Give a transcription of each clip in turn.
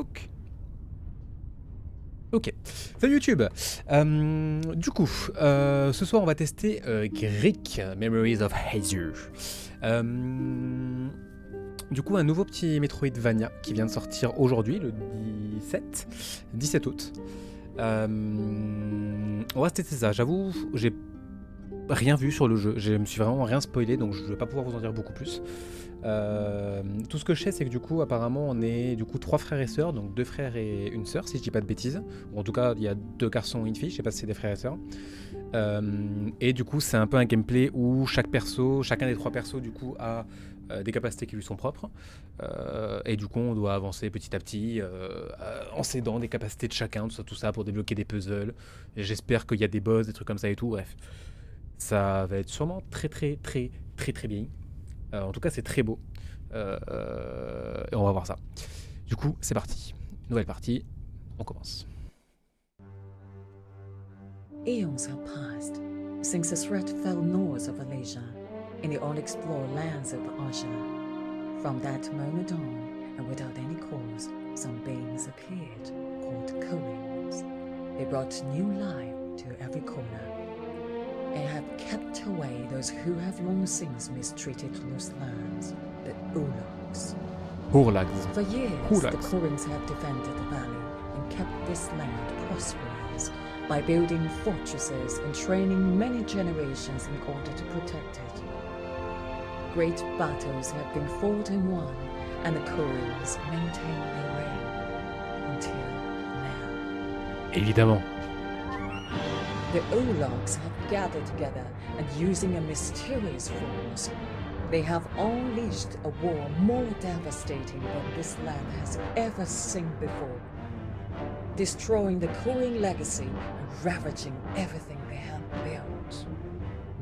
Ok. Ok. Salut YouTube. Du coup, ce soir on va tester Greek Memories of Azure. Du coup, un nouveau petit Metroidvania qui vient de sortir aujourd'hui, le 17 août. On va tester ça. J'avoue, j'ai rien vu sur le jeu. Je me suis vraiment rien spoilé, donc je vais pas pouvoir vous en dire beaucoup plus. Tout ce que je sais, c'est que du coup, apparemment, on est du coup 3 frères et sœurs, donc 2 frères et une sœur, si je dis pas de bêtises. Ou en tout cas, il y a 2 garçons et une fille, je sais pas si c'est des frères et sœurs. Et du coup, c'est un peu un gameplay où chacun des 3 persos, du coup, a des capacités qui lui sont propres. Et du coup, on doit avancer petit à petit en s'aidant des capacités de chacun, tout ça pour débloquer des puzzles. Et j'espère qu'il y a des boss, des trucs comme ça et tout. Bref, ça va être sûrement très bien. En tout cas, c'est très beau. Et on va voir ça. Du coup, c'est parti. Nouvelle partie. On commence. Eons have passed since the threat fell north of Alasia in the unexplored lands of Asia. From that moment on, and without any cause, some beings appeared called Koreans. They brought new life to every corner and have kept away those who have long since mistreated those lands, the Ulags. Hurlags. For years, Hulags. the Koreans have defended the valley and kept this land prosperous by building fortresses and training many generations in order to protect it. Great battles have been fought and won, and the Koreans maintain their reign until now. Évidemment. The Ulags have gathered together and using a mysterious force, they have unleashed a war more devastating than this land has ever seen before, destroying the Korean legacy and ravaging everything they have built.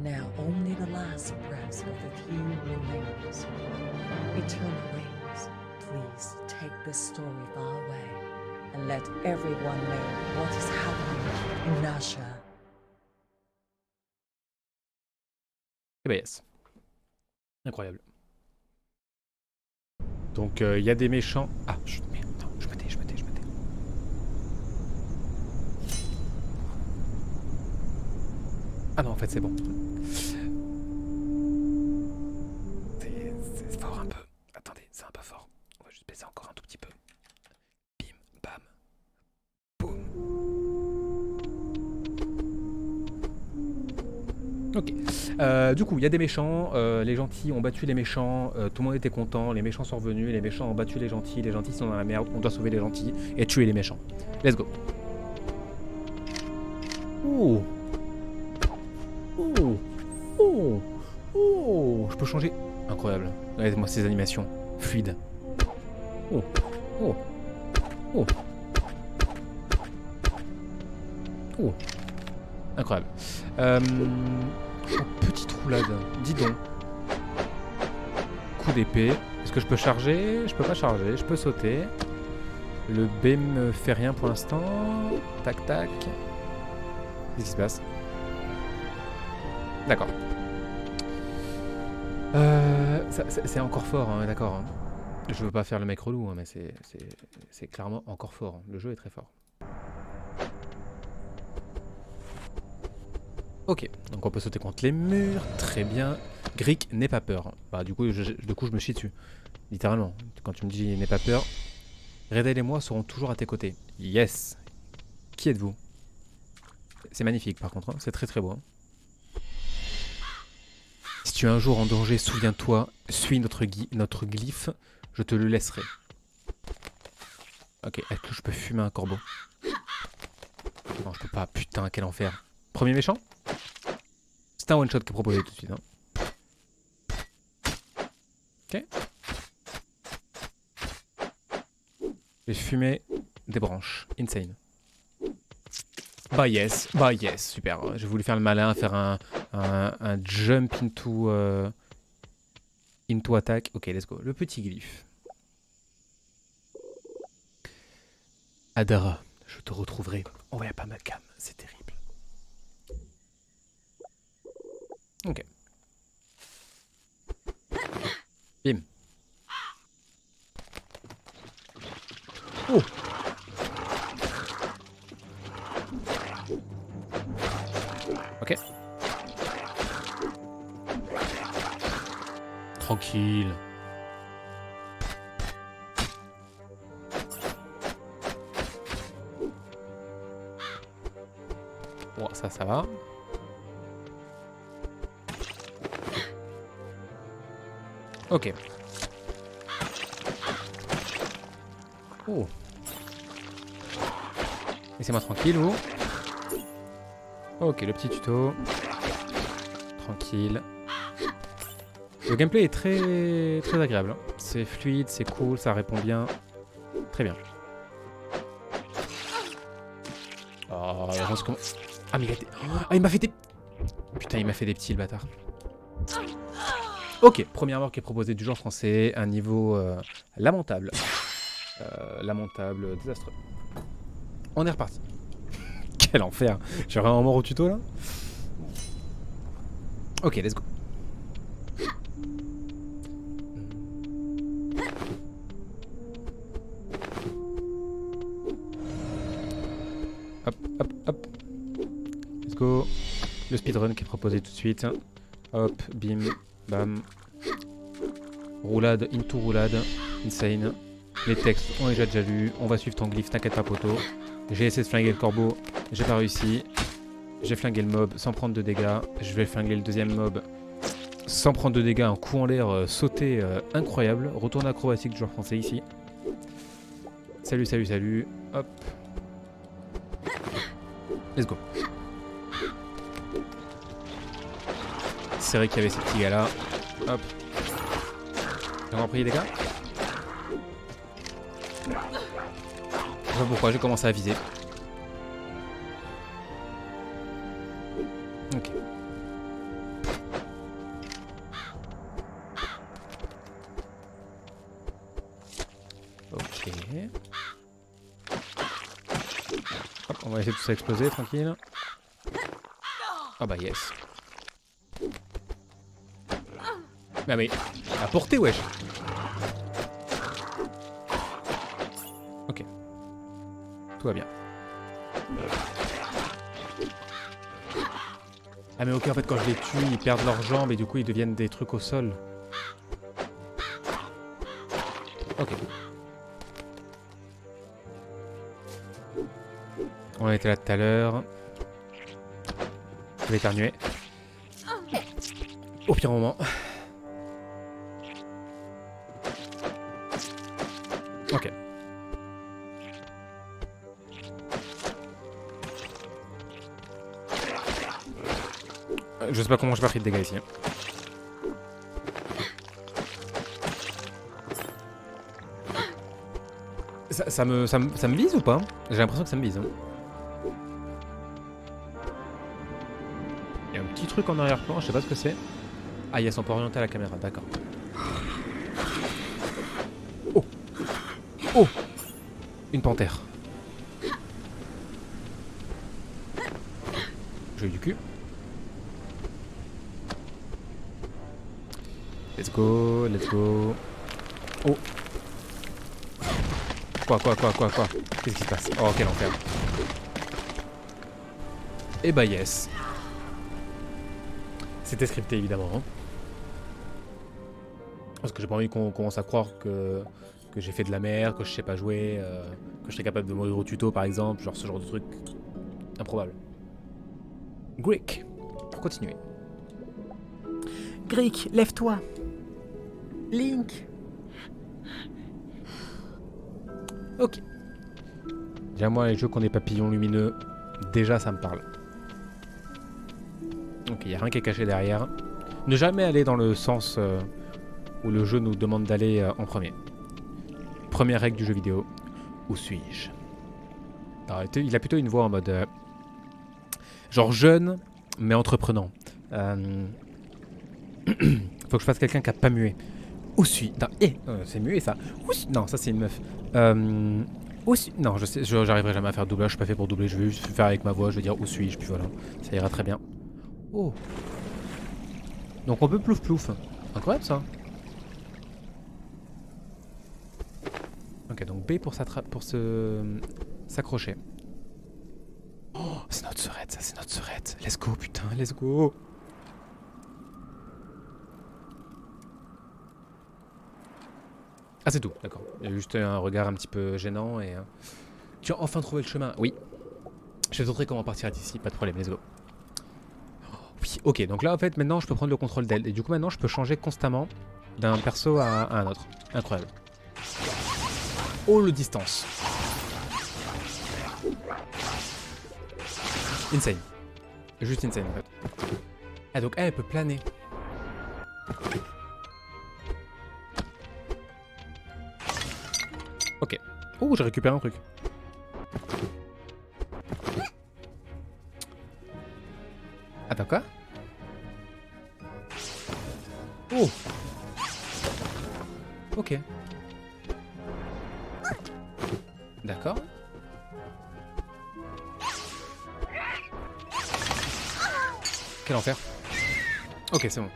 Now only the last breaths of the few remains. Eternal Rings, please take this story far away and let everyone know what is happening in Nasha. Eh ben yes. Incroyable. Donc il y a des méchants. Ah, merde, non, je me tais. Ah non, en fait c'est bon. C'est fort un peu. Attendez, c'est un peu fort. On va juste baisser encore un tout petit peu. Bim, bam, boum. Ok. Du coup, il y a des méchants. Les gentils ont battu les méchants. Tout le monde était content. Les méchants sont revenus. Les méchants ont battu les gentils. Les gentils sont dans la merde. On doit sauver les gentils et tuer les méchants. Let's go. Oh. Oh. Oh. Oh. Je peux changer. Incroyable. Regardez-moi ces animations. Fluides. Oh. Oh. Oh. Oh. Incroyable. Petite roulade. Dis donc. Coup d'épée. Est-ce que je peux charger? Je peux pas charger. Je peux sauter. Le B me fait rien pour l'instant. Tac tac. Qu'est-ce qui se passe? D'accord. C'est encore fort, hein, d'accord. Hein. Je veux pas faire le mec relou, hein, mais c'est clairement encore fort. Hein. Le jeu est très fort. Ok, donc on peut sauter contre les murs, très bien. Greek, n'aie pas peur. Bah du coup, je me chie dessus. Littéralement. Quand tu me dis n'aie pas peur, Redel et moi serons toujours à tes côtés. Yes. Qui êtes-vous? C'est magnifique par contre, hein. C'est très beau. Hein. Si tu es un jour en danger, souviens-toi, suis notre glyphe, je te le laisserai. Ok, est-ce que je peux fumer un corbeau? Non, je peux pas. Putain, quel enfer. Premier méchant? C'est un one-shot qui est proposé tout de suite. Hein. Ok. J'ai fumé des branches. Insane. Bah yes, super. J'ai voulu faire le malin, faire un jump into attack. Ok, let's go. Le petit glyphe. Adara, je te retrouverai. Oh ouais, pas ma cam, c'est terrible. Ok. Bim. Oh. Ok. Tranquille. Bon, ça va. Ok. Oh. Laissez-moi tranquille, vous. Ok, le petit tuto. Tranquille. Le gameplay est très agréable. C'est fluide, c'est cool, ça répond bien. Très bien. Oh, ah, mais il a été... Ah, il m'a fait des... Putain, il m'a fait des petits, le bâtard. Ok, première mort qui est proposée du genre français. Un niveau lamentable. Lamentable, désastreux. On est reparti. Quel enfer. J'ai vraiment mort au tuto, là. Ok, let's go. Hop, hop, hop. Let's go. Le speedrun qui est proposé tout de suite. Hop, bim, bam. Roulade, into roulade. Insane. Les textes, on les a déjà lus. On va suivre ton glyphe, t'inquiète pas, poteau. J'ai essayé de flinguer le corbeau. J'ai pas réussi. J'ai flingué le mob sans prendre de dégâts. Je vais flinguer le deuxième mob sans prendre de dégâts. Un coup en l'air sauté incroyable. Retourne acrobatique du joueur français ici. Salut, salut, salut. Hop. Let's go. C'est vrai qu'il y avait ces petits gars là. Hop. J'ai encore pris des dégâts. Je sais pas pourquoi, j'ai commencé à viser. Ok. Ok. Hop, on va essayer de tout ça exploser, tranquille. Ah bah yes. Ah mais, à portée, wesh. Ok. Tout va bien. Ah mais ok, en fait quand je les tue, ils perdent leurs jambes et du coup ils deviennent des trucs au sol. Ok. On était là tout à l'heure. Je vais éternuer. Au pire moment. Ok. Je sais pas comment j'ai pas pris de dégâts ici. Ça me vise ou pas? J'ai l'impression que ça me vise. Hein. Il y a un petit truc en arrière-plan, je sais pas ce que c'est. Ah yes, on peut orienter la caméra, d'accord. Oh! Oh! Une panthère. J'ai eu du cul. Let's go, let's go. Oh! Quoi? Qu'est-ce qui se passe? Oh, quel enfer. Et bah yes. C'était scripté évidemment. Hein. Parce que j'ai pas envie qu'on commence à croire que j'ai fait de la merde, que je sais pas jouer, que je serais capable de mourir au tuto par exemple, genre ce genre de truc. Improbable. Greek, pour continuer. Greek, lève-toi. Link. Ok. Déjà moi les jeux qu'on est papillons lumineux, déjà ça me parle. Ok, il n'y a rien qui est caché derrière. Ne jamais aller dans le sens où le jeu nous demande d'aller en premier. Première règle du jeu vidéo. Où suis-je? Il a plutôt une voix en mode... genre jeune, mais entreprenant. Faut que je fasse quelqu'un qui a pas mué. Où suis-je? C'est muet ça. Non, ça c'est une meuf. Où suis... Non, je sais, j'arriverai jamais à faire doublage, je suis pas fait pour doubler, je vais juste faire avec ma voix, je vais dire où suis-je, puis voilà. Ça ira très bien. Oh. Donc on peut plouf plouf. Incroyable ça. Ok, donc B pour s'accrocher. Oh, c'est notre serette, ça, c'est notre serette. Let's go, putain, let's go. Ah, c'est tout, d'accord. Il y a juste un regard un petit peu gênant et... Tu as enfin trouvé le chemin. Oui. Je vais te montrer comment partir d'ici, pas de problème, let's go. Oui, ok, donc là, en fait, maintenant, je peux prendre le contrôle d'elle. Et du coup, maintenant, je peux changer constamment d'un perso à un autre. Incroyable. Oh, le distance. Insane. Juste insane, en fait. Ah, donc elle peut planer. Ok. Oh, j'ai récupéré un truc. Attends, quoi? Oh. Ok. D'accord. Quel enfer. Ok, c'est bon.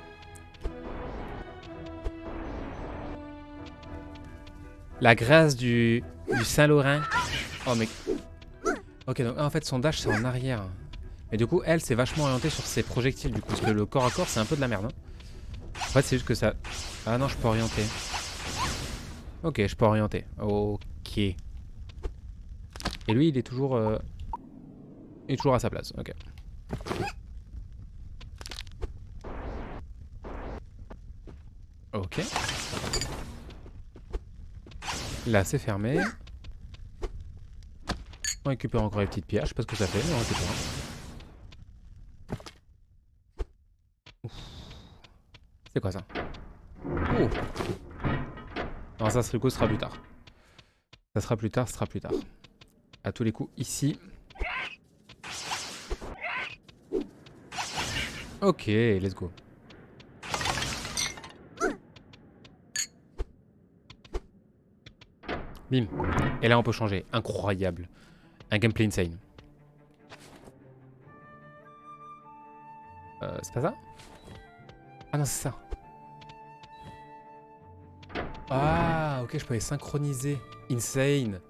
La grâce du Saint-Laurent. Oh, mais... Ok, donc en fait, son dash, c'est en arrière. Mais du coup, elle, c'est vachement orientée sur ses projectiles, du coup. Parce que le corps à corps, c'est un peu de la merde. Hein. En fait, c'est juste que ça... Ah non, je peux orienter. Ok, je peux orienter. Ok. Et lui, il est toujours... Il est toujours à sa place. Ok. Ok. Là, c'est fermé. On récupère encore les petites pierres. Je sais pas ce que ça fait, mais on récupère. C'est quoi ça? Oh. Non, ça, le coup, ce sera plus tard. Ça sera plus tard, ce sera plus tard. À tous les coups, ici. Ok, let's go. Bim. Et là, on peut changer. Incroyable. Un gameplay insane. C'est pas ça? Ah non, c'est ça. Ah, ok, je peux les synchroniser. Insane.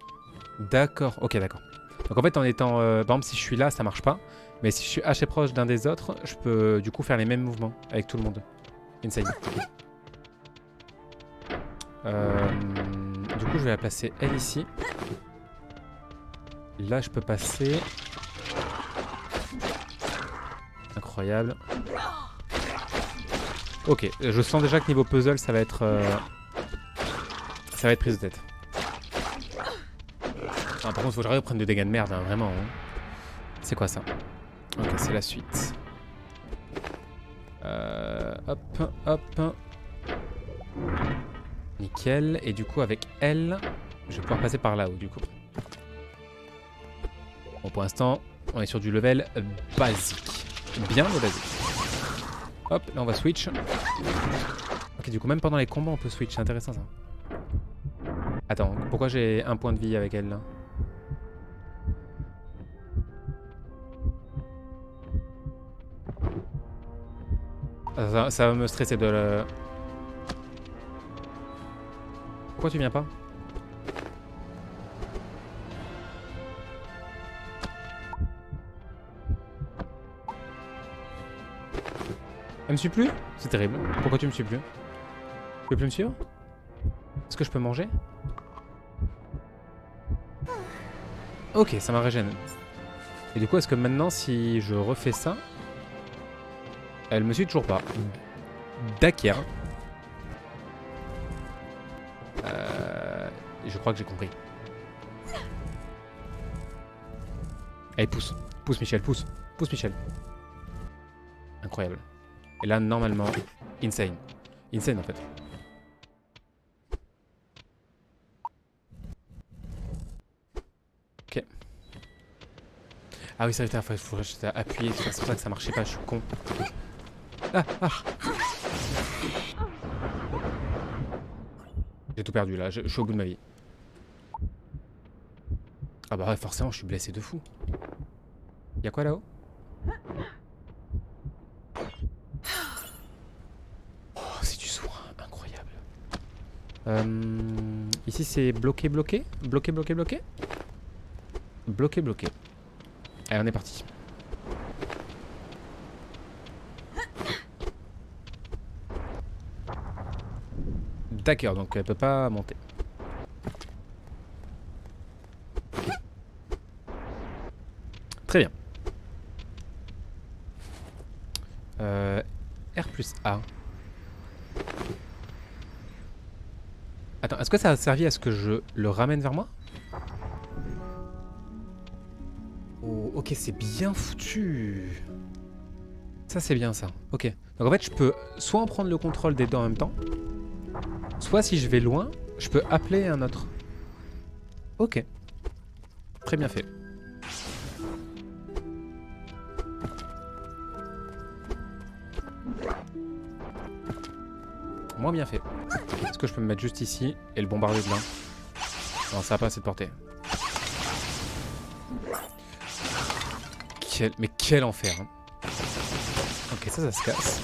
D'accord. Ok, d'accord. Donc en fait, en étant... par exemple, si je suis là, ça marche pas. Mais si je suis assez proche d'un des autres, je peux du coup faire les mêmes mouvements avec tout le monde. Insane. Du coup, je vais la placer elle ici. Là, je peux passer. Incroyable. Ok, je sens déjà que niveau puzzle, ça va être prise de tête. Ah, par contre, faut que j'arrive à prendre des dégâts de merde, hein, vraiment. Hein. C'est quoi ça? Ok, c'est la suite. Hop, hop. Nickel. Et du coup, avec elle, je vais pouvoir passer par là-haut, du coup. Bon, pour l'instant, on est sur du level basique. Bien, mais basique. Hop, là, on va switch. Ok, du coup, même pendant les combats, on peut switch. C'est intéressant, ça. Attends, pourquoi j'ai un point de vie avec elle, là? Ça va me stresser de le... Pourquoi tu viens pas? Elle me suit plus? C'est terrible. Pourquoi tu me suis plus? Tu peux plus me suivre? Est-ce que je peux manger? Ok, ça m'a régénéré. Et du coup, est-ce que maintenant, si je refais ça... Elle me suit toujours pas. D'accord. Je crois que j'ai compris. Allez, pousse. Pousse, Michel, pousse. Pousse, Michel. Incroyable. Et là, normalement, insane. Insane, en fait. Ok. Ah oui, ça va être... Il faudrait que j'étais appuyé. C'est pour ça que ça marchait pas, je suis con. Ah, ah. J'ai tout perdu, là. Je suis au bout de ma vie. Ah bah ouais, forcément, je suis blessé de fou. Y'a quoi là-haut? Oh, c'est du soin, incroyable. Ici c'est bloqué, bloqué. Bloqué, bloqué, bloqué. Bloqué, bloqué. Allez, on est parti. D'accord, donc elle peut pas monter. Très bien. R plus A. Attends, est-ce que ça a servi à ce que je le ramène vers moi? Oh, ok, c'est bien foutu. Ça, c'est bien ça. Ok. Donc en fait, je peux soit en prendre le contrôle des deux en même temps, soit si je vais loin, je peux appeler un autre. Ok. Très bien fait. Moins bien fait. Est-ce que je peux me mettre juste ici et le bombarder de là? Non, ça n'a pas assez de portée. Mais quel enfer. Hein. Ok, ça se casse.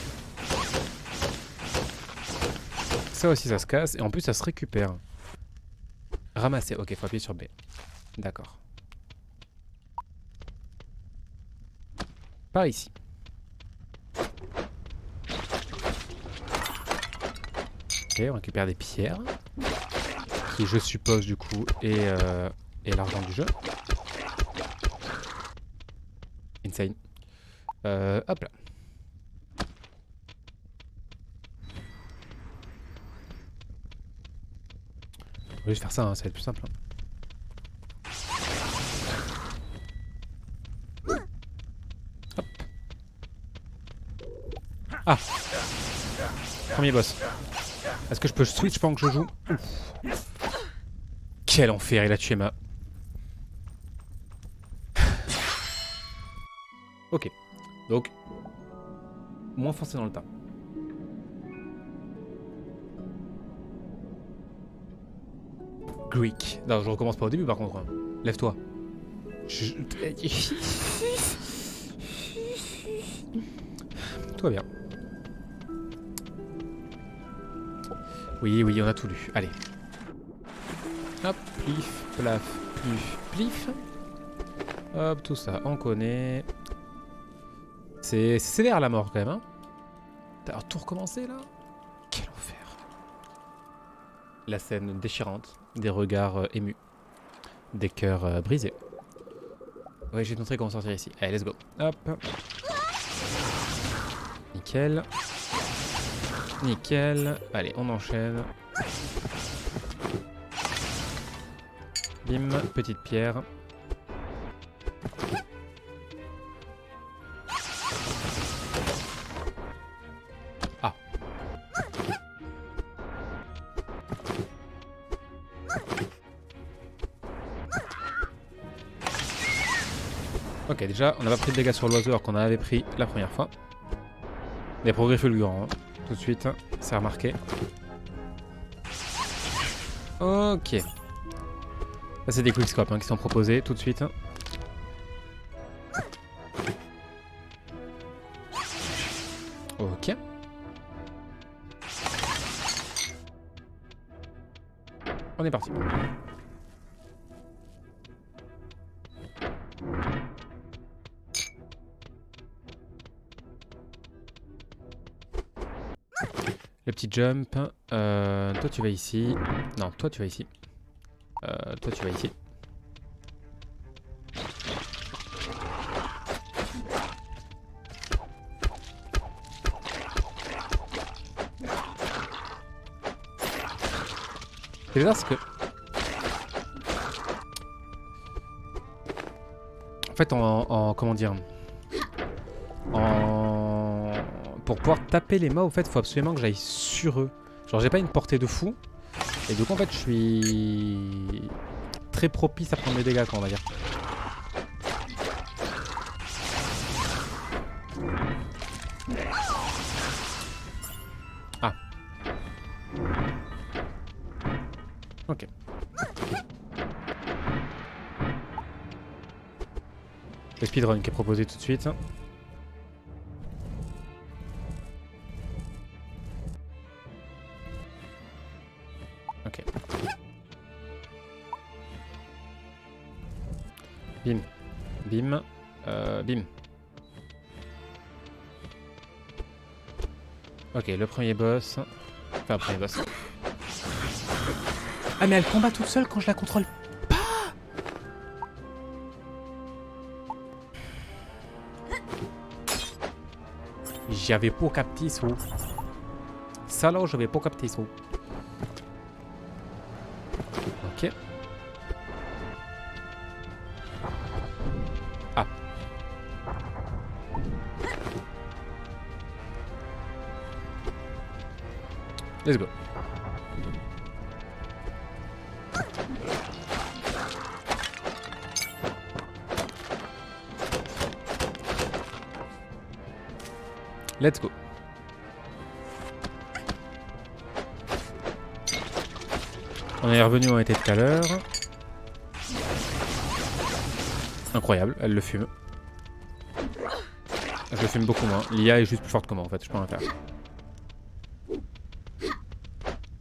Ça aussi, ça se casse. Et en plus, ça se récupère. Ramasser. Ok, faut appuyer sur B. D'accord. Par ici. Ok, on récupère des pierres. Qui, je suppose, du coup, est l'argent du jeu. Insane. Hop là. On va juste faire ça, hein, ça va être plus simple. Hein. Hop. Ah. Premier boss. Est-ce que je peux switch pendant que je joue? Ouf. Quel enfer, il a tué ma... Ok. Donc, moins foncé dans le tas. Greek. Non, je recommence pas au début par contre. Lève-toi. Tout va bien. Oui, oui, on a tout lu. Allez. Hop, plif, plaf, plif, plif. Hop, tout ça, on connaît. C'est sévère la mort quand même, hein. T'as tout recommencé là? Quel enfer. La scène déchirante, des regards émus, des cœurs brisés. Ouais, je vais te montrer comment sortir ici. Allez, let's go. Hop. Nickel. Nickel. Allez, on enchaîne. Bim, petite pierre. Ah. Ok, déjà, on n'a pas pris de dégâts sur l'oiseau alors qu'on en avait pris la première fois. Des progrès fulgurants, hein. Tout de suite, c'est remarqué. Ok. Ça, c'est des quickscopes hein, qui sont proposés tout de suite. Ok. On est parti. Le petit jump. Toi, tu vas ici. Non, toi, tu vas ici. Toi, tu vas ici. C'est bizarre parce que... En fait, comment dire... Pour pouvoir taper les mobs, en fait, faut absolument que j'aille sur eux. Genre, j'ai pas une portée de fou. Et du coup, en fait, je suis... très propice à prendre des dégâts, quoi, on va dire. Ah. Ok. Le speedrun qui est proposé tout de suite. Bim. Bim. Bim. Ok, le premier boss. Enfin, le premier boss. Ah, mais elle combat toute seule quand je la contrôle pas. J'avais pas capté ça. Ça là, j'avais pas capté ça. Ok. Ah. Let's go. Let's go. On est revenu où on était tout à l'heure. Incroyable, elle le fume. Je le fume beaucoup moins. L'IA est juste plus forte que moi en fait, je peux rien faire.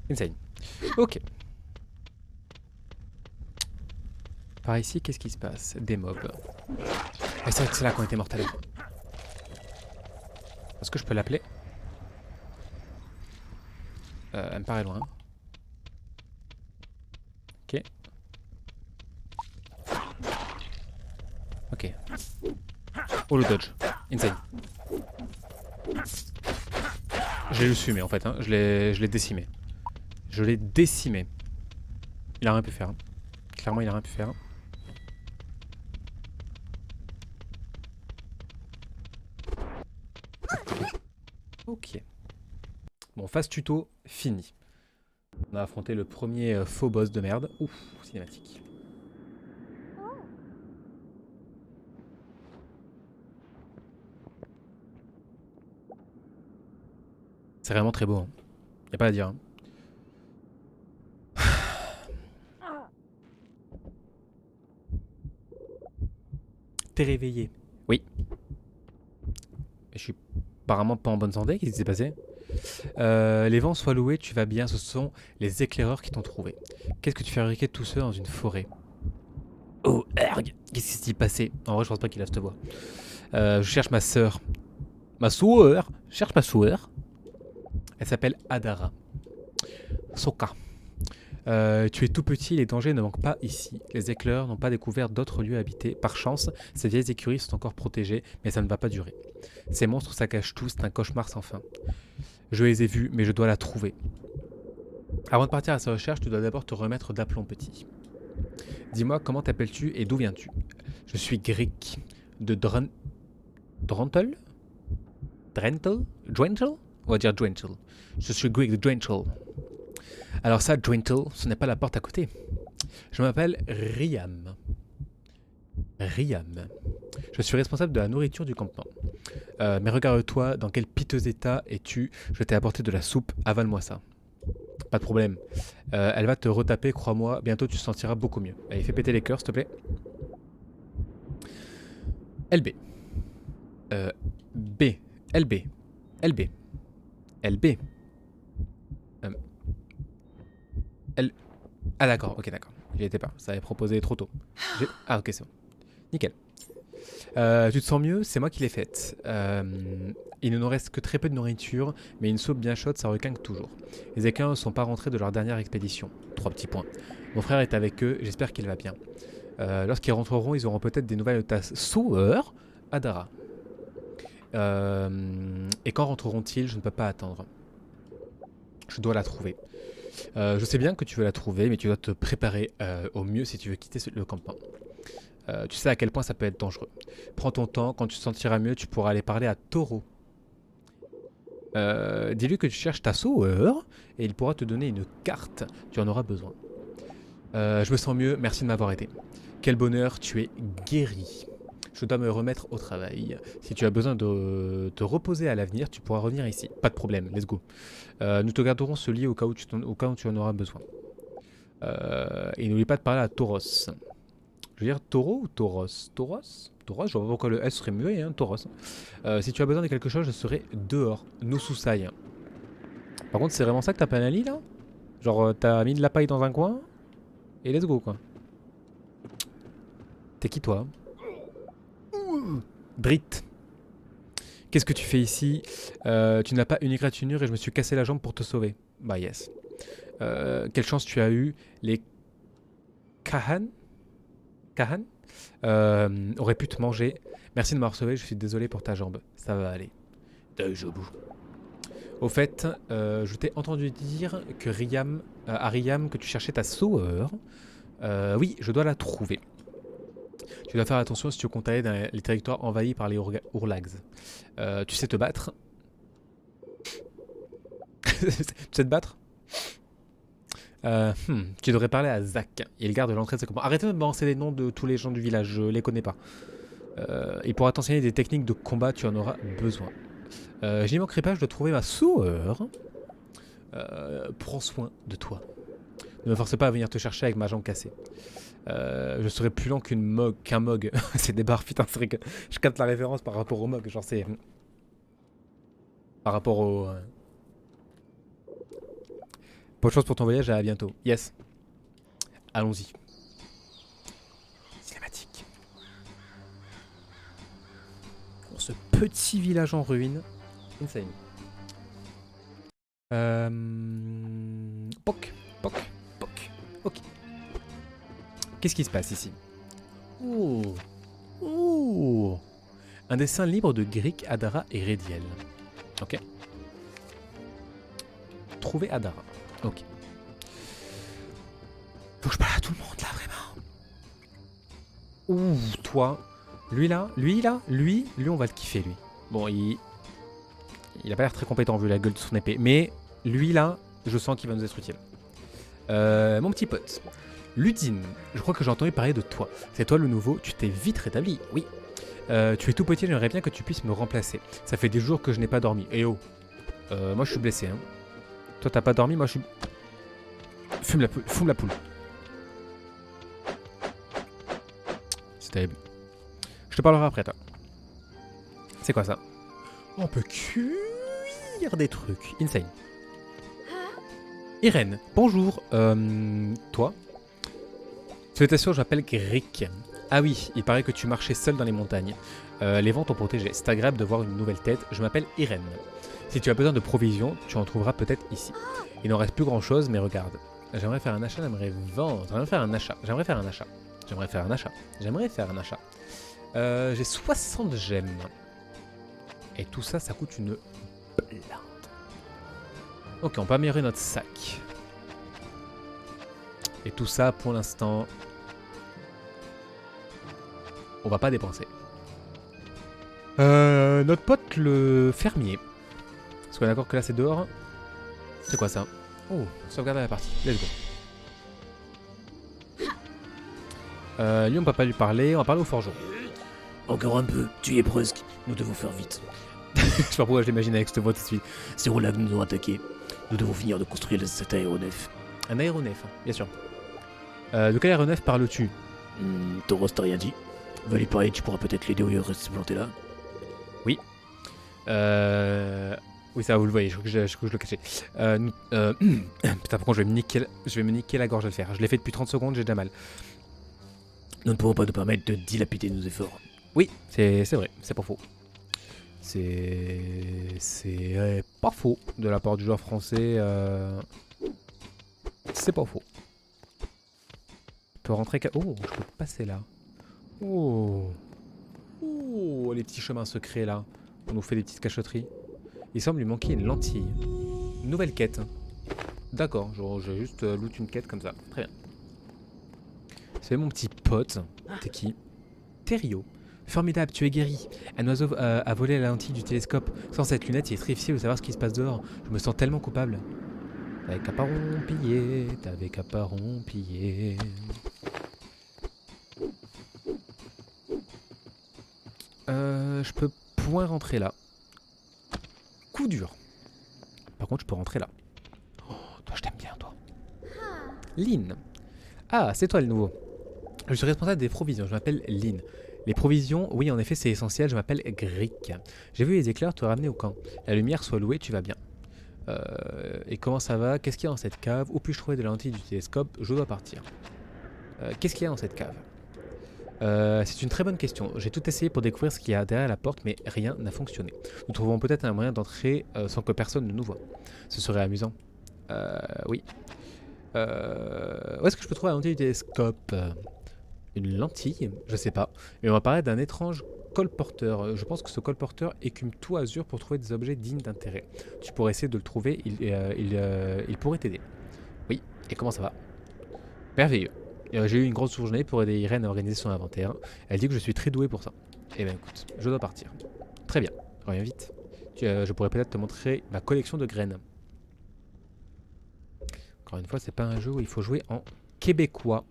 Insane. Ok. Par ici, qu'est-ce qui se passe? Des mobs. Et c'est vrai que c'est là qu'on était mortels. Est-ce que je peux l'appeler? Elle me paraît loin. Ok. Ok. Oh le dodge. Insane. Je l'ai juste fumé en fait, hein. Je l'ai décimé. Je l'ai décimé. Il a rien pu faire. Hein. Clairement il a rien pu faire. Ok. Bon, phase tuto fini. On a affronté le premier faux boss de merde. Ouf, cinématique. C'est vraiment très beau. Hein. Y a pas à dire. Hein. T'es réveillé? Oui. Je suis apparemment pas en bonne santé. Qu'est-ce qui s'est passé? Les vents soient loués, tu vas bien. Ce sont les éclaireurs qui t'ont trouvé. Qu'est-ce que tu fais fabriquer tout seul dans une forêt? Oh, erg. Qu'est-ce qui s'est passé? En vrai, je pense pas qu'il a cette voix. Je cherche ma sœur. Ma sœur. Je cherche ma sœur. Elle s'appelle Adara. Soka. Tu es tout petit, les dangers ne manquent pas ici. Les éclaireurs n'ont pas découvert d'autres lieux habités. Par chance, ces vieilles écuries sont encore protégées, mais ça ne va pas durer. Ces monstres saccagent tout, c'est un cauchemar sans fin. Je les ai vus, mais je dois la trouver. Avant de partir à sa recherche, tu dois d'abord te remettre d'aplomb petit. Dis-moi, comment t'appelles-tu et d'où viens-tu? Je suis Grick, de Drentel? Drentel? Drentel? On va dire Drentel. Je suis Grick de Drentel. Alors ça, Drentel, ce n'est pas la porte à côté. Je m'appelle Riam. Riam. Je suis responsable de la nourriture du campement. Mais regarde-toi, dans quel piteux état es-tu? Je t'ai apporté de la soupe, avale-moi ça. Pas de problème. Elle va te retaper, crois-moi, bientôt tu te sentiras beaucoup mieux. Allez, fais péter les cœurs, s'il te plaît. LB. B. LB. LB. LB. L. Ah d'accord, ok d'accord. J'y étais pas, ça avait proposé trop tôt. Ah ok c'est bon. Nickel. Tu te sens mieux? C'est moi qui l'ai faite. Il ne nous reste que très peu de nourriture, mais une soupe bien chaude ça requinque toujours. Les équins ne sont pas rentrés de leur dernière expédition. 3 petits points. Mon frère est avec eux, j'espère qu'il va bien. Lorsqu'ils rentreront, ils auront peut-être des nouvelles de ta sœur, Adara. Et quand rentreront-ils? Je ne peux pas attendre. Je dois la trouver. Je sais bien que tu veux la trouver, mais tu dois te préparer au mieux si tu veux quitter le campement. Tu sais à quel point ça peut être dangereux. Prends ton temps, quand tu te sentiras mieux, tu pourras aller parler à Taureau. Dis-lui que tu cherches ta sœur et il pourra te donner une carte. Tu en auras besoin. Je me sens mieux, merci de m'avoir aidé. Quel bonheur, tu es guéri. Je dois me remettre au travail. Si tu as besoin de te reposer à l'avenir, tu pourras revenir ici. Pas de problème, let's go. Nous te garderons ce lit au cas où tu en auras besoin. Et n'oublie pas de parler à Tauros. Je veux dire Taureau ou Tauros? Tauros? Tauros, je vois pas pourquoi le S serait muet, hein, Tauros. Si tu as besoin de quelque chose, je serai dehors. No Susai. Par contre, c'est vraiment ça que t'appelles un lit là? Genre, t'as mis de la paille dans un coin et let's go quoi. T'es qui toi? Brit. Qu'est-ce que tu fais ici? Tu n'as pas une égratignure et je me suis cassé la jambe pour te sauver. Bah yes. Quelle chance tu as eu. Les Kahan auraient pu te manger. Merci de m'avoir sauvé, je suis désolé pour ta jambe. Ça va aller. Daijoubu. Au fait, je t'ai entendu dire que à Riam que tu cherchais ta sœur. Oui, je dois la trouver. Tu dois faire attention si tu comptes aller dans les territoires envahis par les Ourlags. Tu sais te battre? Tu sais te battre? Tu devrais parler à Zach. Il garde l'entrée de ses compagnons. Arrêtez de me balancer les noms de tous les gens du village, je les connais pas. Il pourra t'enseigner des techniques de combat, tu en auras besoin. Je n'y manquerai pas, je dois trouver ma sœur. Prends soin de toi. Ne me force pas à venir te chercher avec ma jambe cassée. Je serais plus lent qu'un mog. C'est des barres, putain, c'est vrai que je capte la référence par rapport au mog. Genre, c'est. Par rapport au. Bonne chance pour ton voyage et à bientôt. Yes. Allons-y. Cinématique. Pour ce petit village en ruine. Insane. Poc, poc, poc. Ok. Qu'est-ce qui se passe ici? Oh. Oh. Un dessin libre de Grick, Adara et Rediel. Ok. Trouver Adara. Ok. Faut que je parle à tout le monde là, vraiment. Ouh, toi. Lui là, lui, on va le kiffer lui. Bon, il a pas l'air très compétent vu la gueule de son épée. Mais lui là, je sens qu'il va nous être utile. Mon petit pote. Ludine, je crois que j'ai entendu parler de toi. C'est toi le nouveau, tu t'es vite rétabli, oui. Tu es tout petit, j'aimerais bien que tu puisses me remplacer. Ça fait des jours que je n'ai pas dormi. Eh oh, moi je suis blessé. Hein. Toi t'as pas dormi, moi je suis... Fume la poule. C'est terrible. Je te parlerai après toi. C'est quoi ça? On peut cuire des trucs. Insane. Irène, bonjour. Toi? Salutations, je m'appelle Grick. Ah oui, il paraît que tu marchais seul dans les montagnes. Les vents t'ont protégé. C'est agréable de voir une nouvelle tête. Je m'appelle Irène. Si tu as besoin de provisions, tu en trouveras peut-être ici. Il n'en reste plus grand chose, mais regarde. J'aimerais faire un achat, j'aimerais vendre. J'aimerais faire un achat. J'ai 60 gemmes. Et tout ça, ça coûte une blinde. Ok, on peut améliorer notre sac. Et tout ça, pour l'instant, on va pas dépenser. Notre pote le fermier. Est-ce qu'on est d'accord que là c'est dehors? C'est quoi ça? Oh, sauvegarder la partie. Let's go. Lui on peut pas lui parler, on va parler au forgeron. Encore un peu, tu y es presque. Nous devons faire vite. Je sais pas pourquoi je l'imagine avec cette voix tout de suite. Ces Ourlags nous ont attaqués. Nous devons finir de construire cet aéronef. Un aéronef, bien sûr. De quel aéronef parles-tu? Tauros t'a rien dit. Va lui parler, tu pourras peut-être l'aider au lieu de rester planté là. Oui. Oui, ça vous le voyez, je crois que je le cachais. Putain, pourquoi je vais me niquer la gorge à le faire. Je l'ai fait depuis 30 secondes, j'ai déjà mal. Nous ne pouvons pas nous permettre de dilapider nos efforts. Oui, c'est vrai, c'est pas faux. C'est pas faux de la part du joueur français. C'est pas faux. Je peux rentrer... Oh, je peux passer là. Oh. Oh, les petits chemins secrets là. On nous fait des petites cachotteries. Il semble lui manquer une lentille. Une nouvelle quête. D'accord, j'ai juste loot une quête comme ça. Très bien. C'est mon petit pote. T'es qui? Thériault. Formidable, tu es guéri. Un oiseau a volé la lentille du télescope. Sans cette lunette, il est très difficile de savoir ce qui se passe dehors. Je me sens tellement coupable. T'avais qu'à pas rompiller, t'avais qu'à pas rompiller. Je peux point rentrer là. Coup dur. Par contre, je peux rentrer là. Oh, toi, je t'aime bien, toi. Lynn. Ah, c'est toi le nouveau. Je suis responsable des provisions, je m'appelle Lynn. Les provisions, oui, en effet, c'est essentiel, je m'appelle Grick. J'ai vu les éclairs te ramener au camp. La lumière soit louée, tu vas bien. Et comment ça va? Qu'est-ce qu'il y a dans cette cave? Où puis-je trouver de la lentille du télescope? Je dois partir. Qu'est-ce qu'il y a dans cette cave? C'est une très bonne question. J'ai tout essayé pour découvrir ce qu'il y a derrière la porte, mais rien n'a fonctionné. Nous trouvons peut-être un moyen d'entrer sans que personne ne nous voie. Ce serait amusant. Oui. Où est-ce que je peux trouver un anti-télescope? Une lentille? Je sais pas. Mais on m'a parlé d'un étrange colporteur. Je pense que ce colporteur écume tout Azur pour trouver des objets dignes d'intérêt. Tu pourrais essayer de le trouver, il pourrait t'aider. Oui, et comment ça va? Merveilleux. J'ai eu une grosse journée pour aider Irène à organiser son inventaire. Elle dit que je suis très doué pour ça. Eh ben écoute, je dois partir. Très bien, reviens vite. Je pourrais peut-être te montrer ma collection de graines. Encore une fois, c'est pas un jeu où il faut jouer en québécois.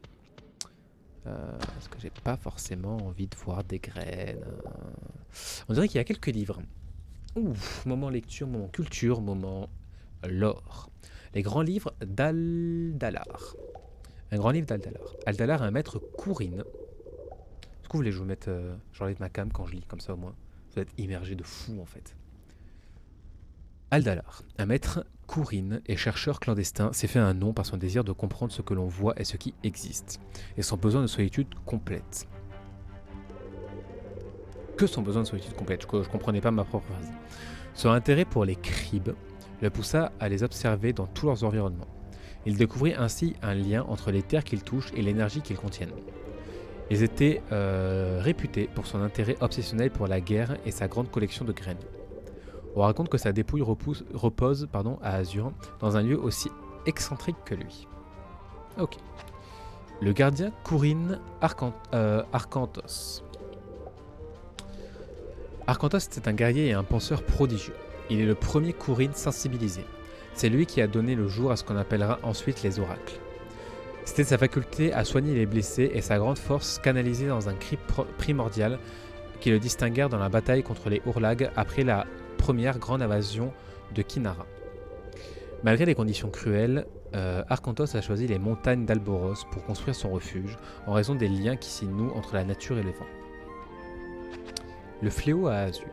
Parce que j'ai pas forcément envie de voir des graines. On dirait qu'il y a quelques livres. Ouf, moment lecture, moment culture, moment lore. Les grands livres d'Aldalar. Un grand livre d'Aldalar. Aldalar est un maître Kourine. Du coup, vous voulez que je vous mette. J'enlève ma cam quand je lis, comme ça au moins. Vous êtes immergé de fou en fait. Aldalar, un maître Kourine et chercheur clandestin, s'est fait un nom par son désir de comprendre ce que l'on voit et ce qui existe, et son besoin de solitude complète. Que son besoin de solitude complète, je comprenais pas ma propre phrase. Son intérêt pour les cribes le poussa à les observer dans tous leurs environnements. Il découvrit ainsi un lien entre les terres qu'il touche et l'énergie qu'ils contiennent. Ils étaient réputés pour son intérêt obsessionnel pour la guerre et sa grande collection de graines. On raconte que sa dépouille repose à Azur, dans un lieu aussi excentrique que lui. Ok. Le gardien Kourine Arcantos. Arcantos était un guerrier et un penseur prodigieux. Il est le premier Kourine sensibilisé. C'est lui qui a donné le jour à ce qu'on appellera ensuite les oracles. C'était sa faculté à soigner les blessés et sa grande force canalisée dans un cri primordial qui le distinguèrent dans la bataille contre les Ourlags après la première grande invasion de Kinara. Malgré les conditions cruelles, Arcantos a choisi les montagnes d'Alboros pour construire son refuge en raison des liens qui s'y nouent entre la nature et le vent. Le fléau à Azur.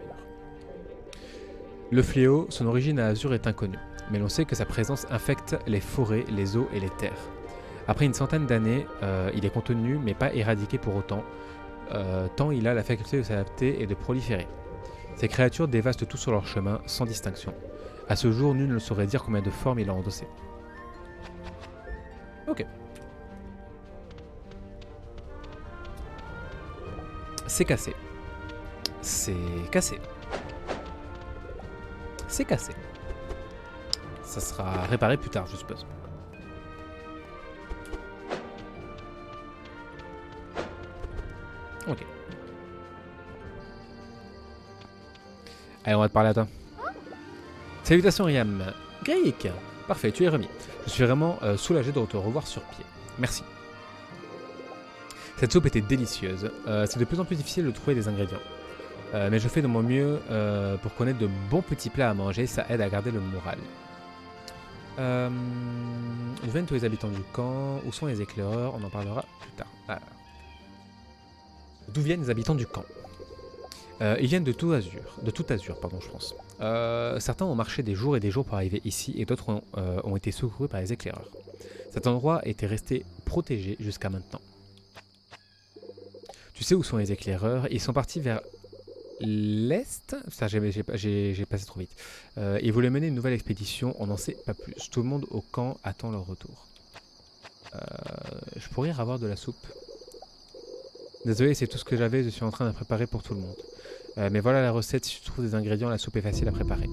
Le fléau, son origine à Azur est inconnue, mais l'on sait que sa présence infecte les forêts, les eaux et les terres. Après une centaine d'années, il est contenu mais pas éradiqué pour autant, tant il a la faculté de s'adapter et de proliférer. Ces créatures dévastent tout sur leur chemin, sans distinction. À ce jour, nul ne saurait dire combien de formes il a endossé. Ok. C'est cassé. C'est cassé. C'est cassé. Ça sera réparé plus tard, je suppose. Ok. Allez, on va te parler à toi. Salutations Riam. Greek. Parfait, tu es remis. Je suis vraiment soulagé de te revoir sur pied. Merci. Cette soupe était délicieuse. C'est de plus en plus difficile de trouver des ingrédients. Mais je fais de mon mieux pour connaître de bons petits plats à manger. Ça aide à garder le moral. D'où viennent tous les habitants du camp? Où sont les éclaireurs? On en parlera plus tard. Ah. D'où viennent les habitants du camp? Ils viennent de tout Azur, pardon, je pense. Certains ont marché des jours et des jours pour arriver ici, et d'autres ont été secourus par les éclaireurs. Cet endroit était resté protégé jusqu'à maintenant. Tu sais où sont les éclaireurs? Ils sont partis vers l'est. Ça, j'ai passé trop vite. Ils voulaient mener une nouvelle expédition, on n'en sait pas plus. Tout le monde au camp attend leur retour. Je pourrais avoir de la soupe. Désolé, c'est tout ce que j'avais, je suis en train de préparer pour tout le monde. Mais voilà la recette, si tu trouves des ingrédients, la soupe est facile à préparer.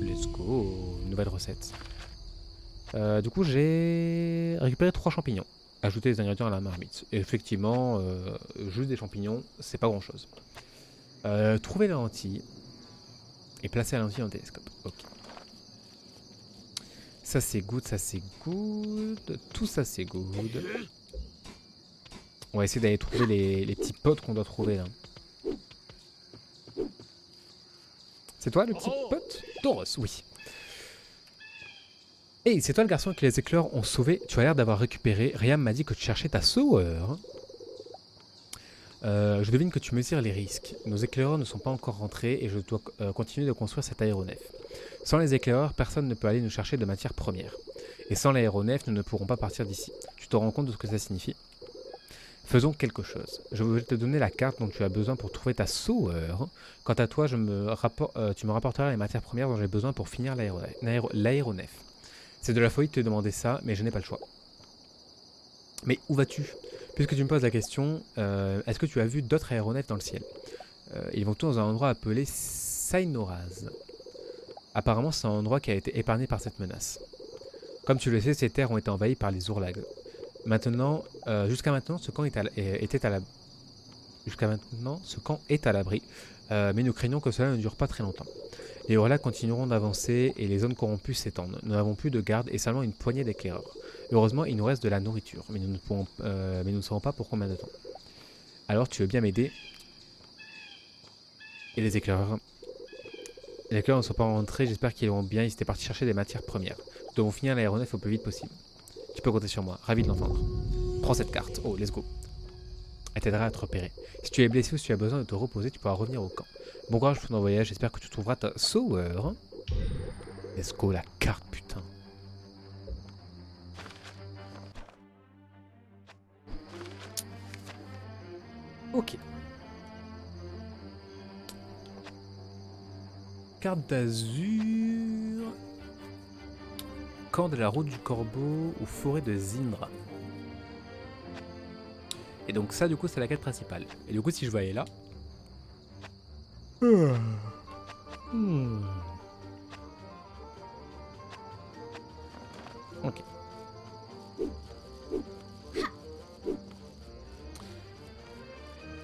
Let's go, nouvelle recette. Du coup, j'ai récupéré 3 champignons. Ajouter les ingrédients à la marmite. Et effectivement, juste des champignons, c'est pas grand chose. Trouver la lentille. Et placer la lentille dans le télescope. Ok. Ça c'est good, ça c'est good. Tout ça c'est good. On va essayer d'aller trouver les petits potes qu'on doit trouver là. C'est toi le petit pote? Tauros, oui. Hey, c'est toi le garçon que les éclairs ont sauvé. Tu as l'air d'avoir récupéré. Riam m'a dit que tu cherchais ta sœur. Je devine que tu mesures les risques. Nos éclaireurs ne sont pas encore rentrés et je dois continuer de construire cet aéronef. Sans les éclaireurs, personne ne peut aller nous chercher de matières premières. Et sans l'aéronef, nous ne pourrons pas partir d'ici. Tu te rends compte de ce que ça signifie? Faisons quelque chose. Je vais te donner la carte dont tu as besoin pour trouver ta soeur. Quant à toi, tu me rapporteras les matières premières dont j'ai besoin pour finir l'aéronef. C'est de la folie de te demander ça, mais je n'ai pas le choix. Mais où vas-tu? Puisque tu me poses la question, est-ce que tu as vu d'autres aéronefs dans le ciel? Ils vont tous dans un endroit appelé Sainoraz. Apparemment, c'est un endroit qui a été épargné par cette menace. Comme tu le sais, ces terres ont été envahies par les ourlags. Jusqu'à maintenant, ce camp est à l'abri, mais nous craignons que cela ne dure pas très longtemps. Les ourlags continueront d'avancer et les zones corrompues s'étendent. Nous n'avons plus de garde et seulement une poignée d'éclaireurs. Heureusement, il nous reste de la nourriture, mais nous ne savons pas pour combien de temps. Alors, tu veux bien m'aider? Et les éclaireurs? Les éclaireurs ne sont pas rentrés, j'espère qu'ils vont bien, ils étaient partis chercher des matières premières. Nous devons finir l'aéronef au plus vite possible. Tu peux compter sur moi, ravi de l'entendre. Prends cette carte, oh, let's go. Elle t'aidera à te repérer. Si tu es blessé ou si tu as besoin de te reposer, tu pourras revenir au camp. Bon courage pour ton voyage, j'espère que tu trouveras ta soeur. Let's go, la carte, putain. Ok. Carte d'azur. Camp de la route du corbeau ou forêt de Zindra. Et donc ça du coup c'est la quête principale. Et du coup si je veux aller là... Ok.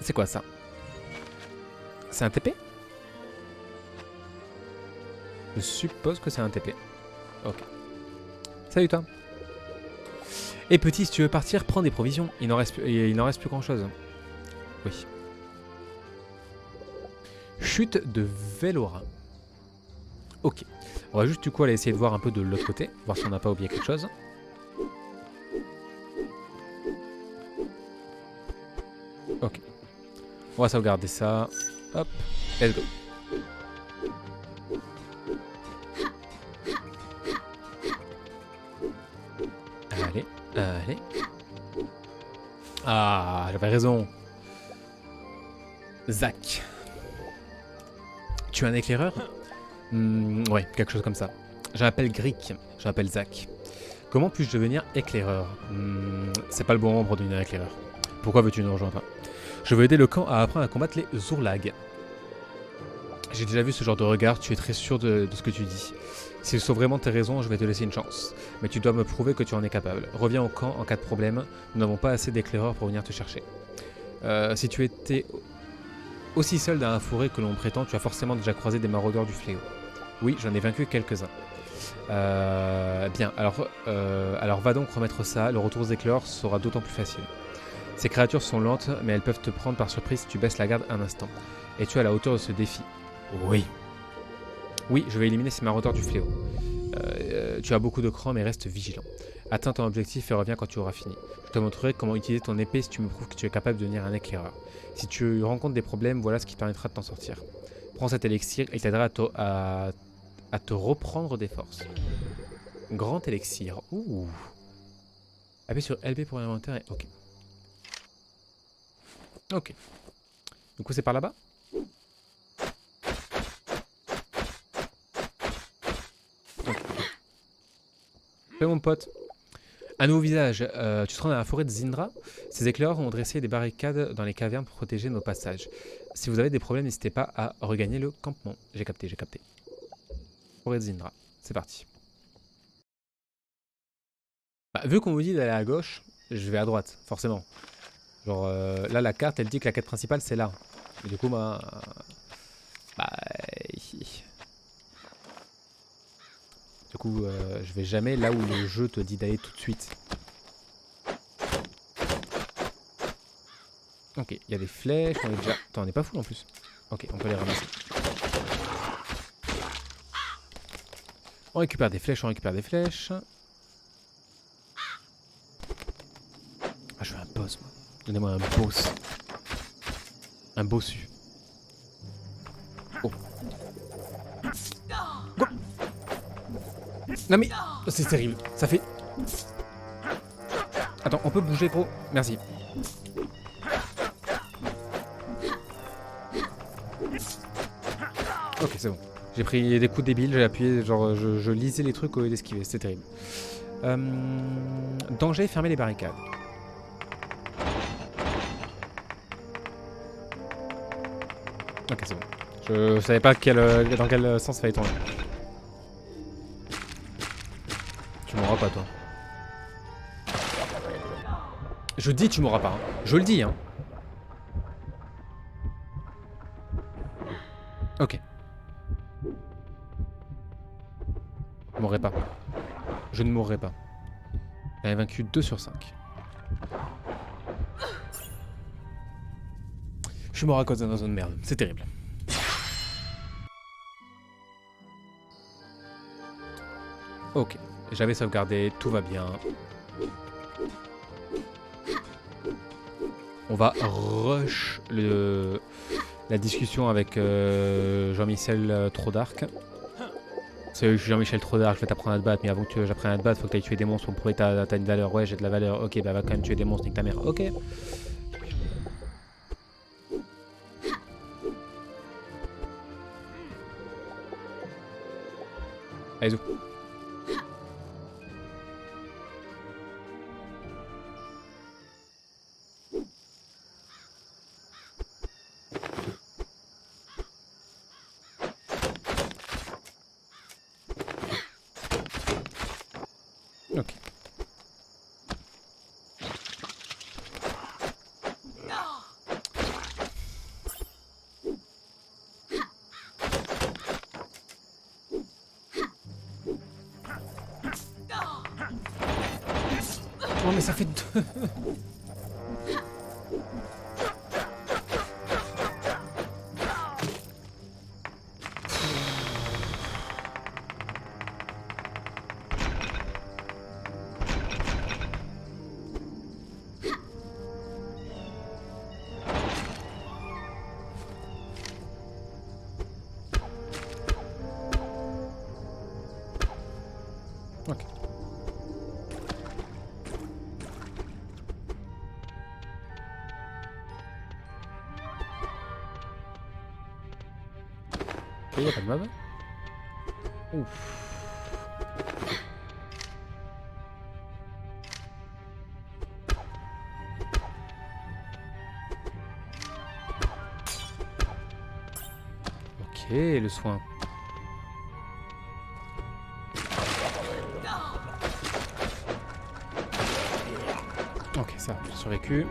C'est quoi ça? C'est un TP? Je suppose que c'est un TP. Ok. Salut toi. Et petit, si tu veux partir, prends des provisions. Il n'en reste plus grand chose. Oui. Chute de Velora. Ok. On va juste du coup aller essayer de voir un peu de l'autre côté. Voir si on n'a pas oublié quelque chose. Ok. On va sauvegarder ça. Hop. Let's go. Allez. Allez. Ah, j'avais raison. Zach. Tu es un éclaireur? Ouais, quelque chose comme ça. Je m'appelle Grick. Je m'appelle Zach. Comment puis-je devenir éclaireur? C'est pas le bon moment pour devenir éclaireur. Pourquoi veux-tu nous rejoindre? Je veux aider le camp à apprendre à combattre les ourlags. J'ai déjà vu ce genre de regard, tu es très sûr de ce que tu dis. S'ils sont vraiment tes raisons, je vais te laisser une chance. Mais tu dois me prouver que tu en es capable. Reviens au camp en cas de problème, nous n'avons pas assez d'éclaireurs pour venir te chercher. Si tu étais aussi seul dans la forêt que l'on prétend, tu as forcément déjà croisé des maraudeurs du fléau. Oui, j'en ai vaincu quelques-uns. Bien, alors va donc remettre ça, le retour des éclaireurs sera d'autant plus facile. Ces créatures sont lentes, mais elles peuvent te prendre par surprise si tu baisses la garde un instant. Es-tu à la hauteur de ce défi? Oui. Oui, je vais éliminer ces maraudeurs du fléau. Tu as beaucoup de cran, mais reste vigilant. Atteins ton objectif et reviens quand tu auras fini. Je te montrerai comment utiliser ton épée si tu me prouves que tu es capable de devenir un éclaireur. Si tu rencontres des problèmes, voilà ce qui te permettra de t'en sortir. Prends cet élixir, il t'aidera à te reprendre des forces. Grand élixir. Ouh. Appuie sur LB pour l'inventaire et... Ok. Ok. Du coup, c'est par là-bas? Ok. Fais mon pote. Un nouveau visage. Tu te rends dans la forêt de Zindra. Ces éclaireurs ont dressé des barricades dans les cavernes pour protéger nos passages. Si vous avez des problèmes, n'hésitez pas à regagner le campement. J'ai capté, j'ai capté. Forêt de Zindra. C'est parti. Bah, vu qu'on vous dit d'aller à gauche, je vais à droite, forcément. Genre là la carte elle dit que la quête principale c'est là. Et du coup bah du coup je vais jamais là où le jeu te dit d'aller tout de suite. Ok, il y a des flèches, on est déjà... Attends, on est pas fou en plus. Ok, on peut les ramasser. On récupère des flèches, on récupère des flèches. Ah je veux un boss moi. Donnez-moi un boss. Un bossu. Oh. Go. Non mais... C'est terrible. Ça fait... Attends, on peut bouger gros. Merci. Ok, c'est bon. J'ai pris des coups débiles, j'ai appuyé, genre je lisais les trucs au lieu d'esquiver, c'était terrible. Danger, fermer les barricades. Ok, c'est bon. Je savais pas dans quel sens fallait tourner. Tu m'auras pas, toi. Je dis tu m'auras pas, hein. Je le dis, hein. Ok. Je mourrai pas. Je ne mourrai pas. J'avais vaincu 2 sur 5. Je suis mort à cause d'un oiseau de merde. C'est terrible. Ok. J'avais sauvegardé, tout va bien. On va rush la discussion avec Jean-Michel Trodark. C'est Jean-Michel Trodark, je vais t'apprendre à te battre, mais avant que j'apprenne à te battre, faut que tu ailles tuer des monstres pour prouver que t'as une valeur. Ouais, j'ai de la valeur. Ok, bah va quand même tuer des monstres, nique ta mère. Ok. Allez, zou. Ok. Oh mais ça fait deux. Ok. Ok, y'a pas de mob. Ouf. Ok, le soin. Ok, ça, j'ai survécu.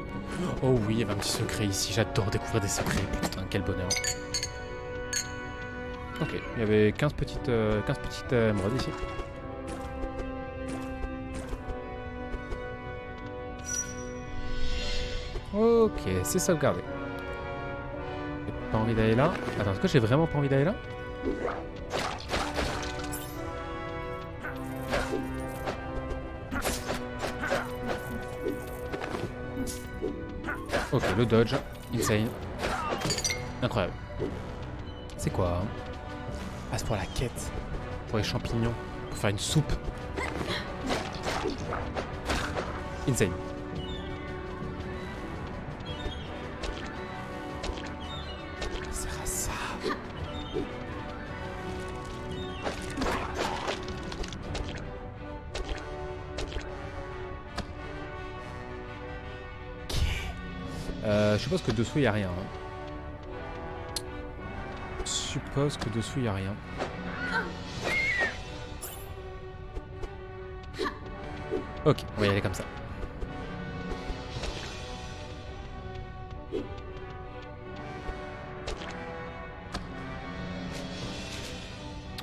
Oh oui, il y avait un petit secret ici. J'adore découvrir des secrets. Putain, quel bonheur. Ok, il y avait 15 petites émeraudes ici. Ok, c'est sauvegardé. J'ai pas envie d'aller là. Attends, est-ce que j'ai vraiment pas envie d'aller là? Ok, le dodge. Insane. Incroyable. C'est quoi hein? Ah, c'est pour la quête. Pour les champignons. Pour faire une soupe. Insane. Ça sert à ça. Ok. Je suppose que dessous il n'y a rien. Hein. Je suppose que dessous il n'y a rien. Ok, on va y aller comme ça.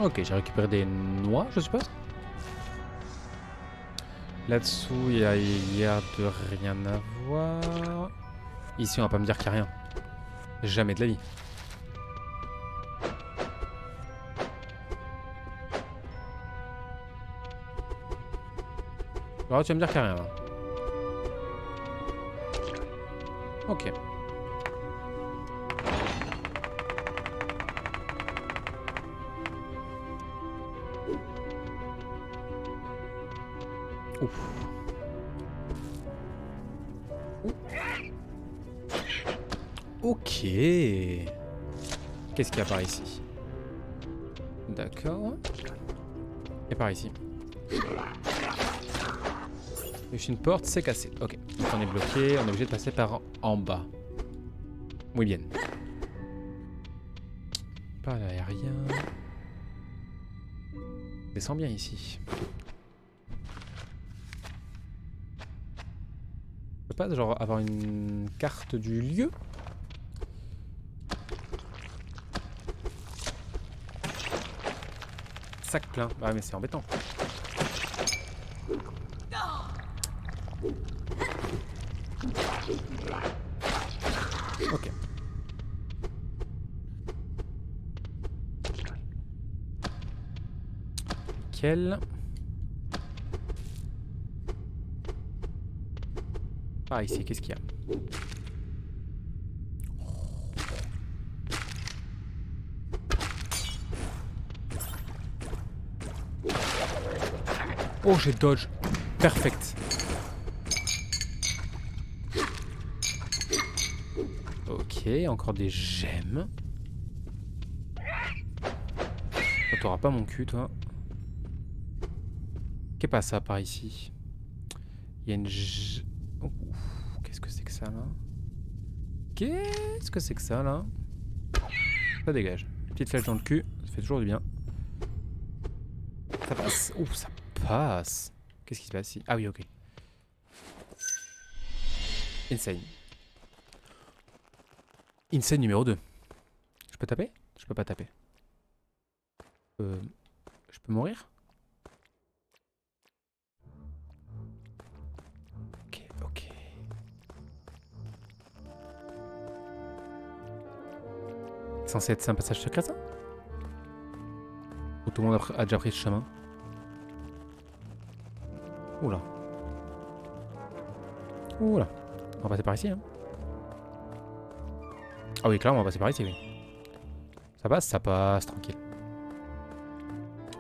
Ok, j'ai récupéré des noix, je suppose. Là-dessous, il y a l'air de rien avoir. Ici, on va pas me dire qu'il n'y a rien. Jamais de la vie. Alors, tu vas me dire qu'il n'y a rien là. Ok. Ouf. Ok. Qu'est-ce qu'il y a par ici? D'accord. Et par ici. Une porte, c'est cassé. Ok. Donc on est bloqué, on est obligé de passer par en bas. Muy bien. Par là, y a rien. Descends bien ici. Je peux pas genre avoir une carte du lieu? Sac plein. Ah mais c'est embêtant. Ok. Nickel. Par ici, qu'est-ce qu'il y a? Oh, j'ai dodge. Perfect. Ok, encore des gemmes. Toi, t'auras pas mon cul, toi. Qu'est-ce pas ça par ici? Il y a une... Oh, qu'est-ce que c'est que ça, là? Qu'est-ce que c'est que ça, là? Ça dégage. Petite flèche dans le cul, ça fait toujours du bien. Ça passe. Ouh, ça passe. Qu'est-ce qui se passe ici? Ah oui, ok. Insane. Insane numéro 2. Je peux taper? Je peux pas taper. Je peux mourir? Ok, ok. C'est censé être un passage secret, ça? Ou tout le monde a déjà pris ce chemin? Oula. Oula. On va passer par ici, hein. Ah oui, clairement, on va passer par ici, oui. Ça passe, tranquille.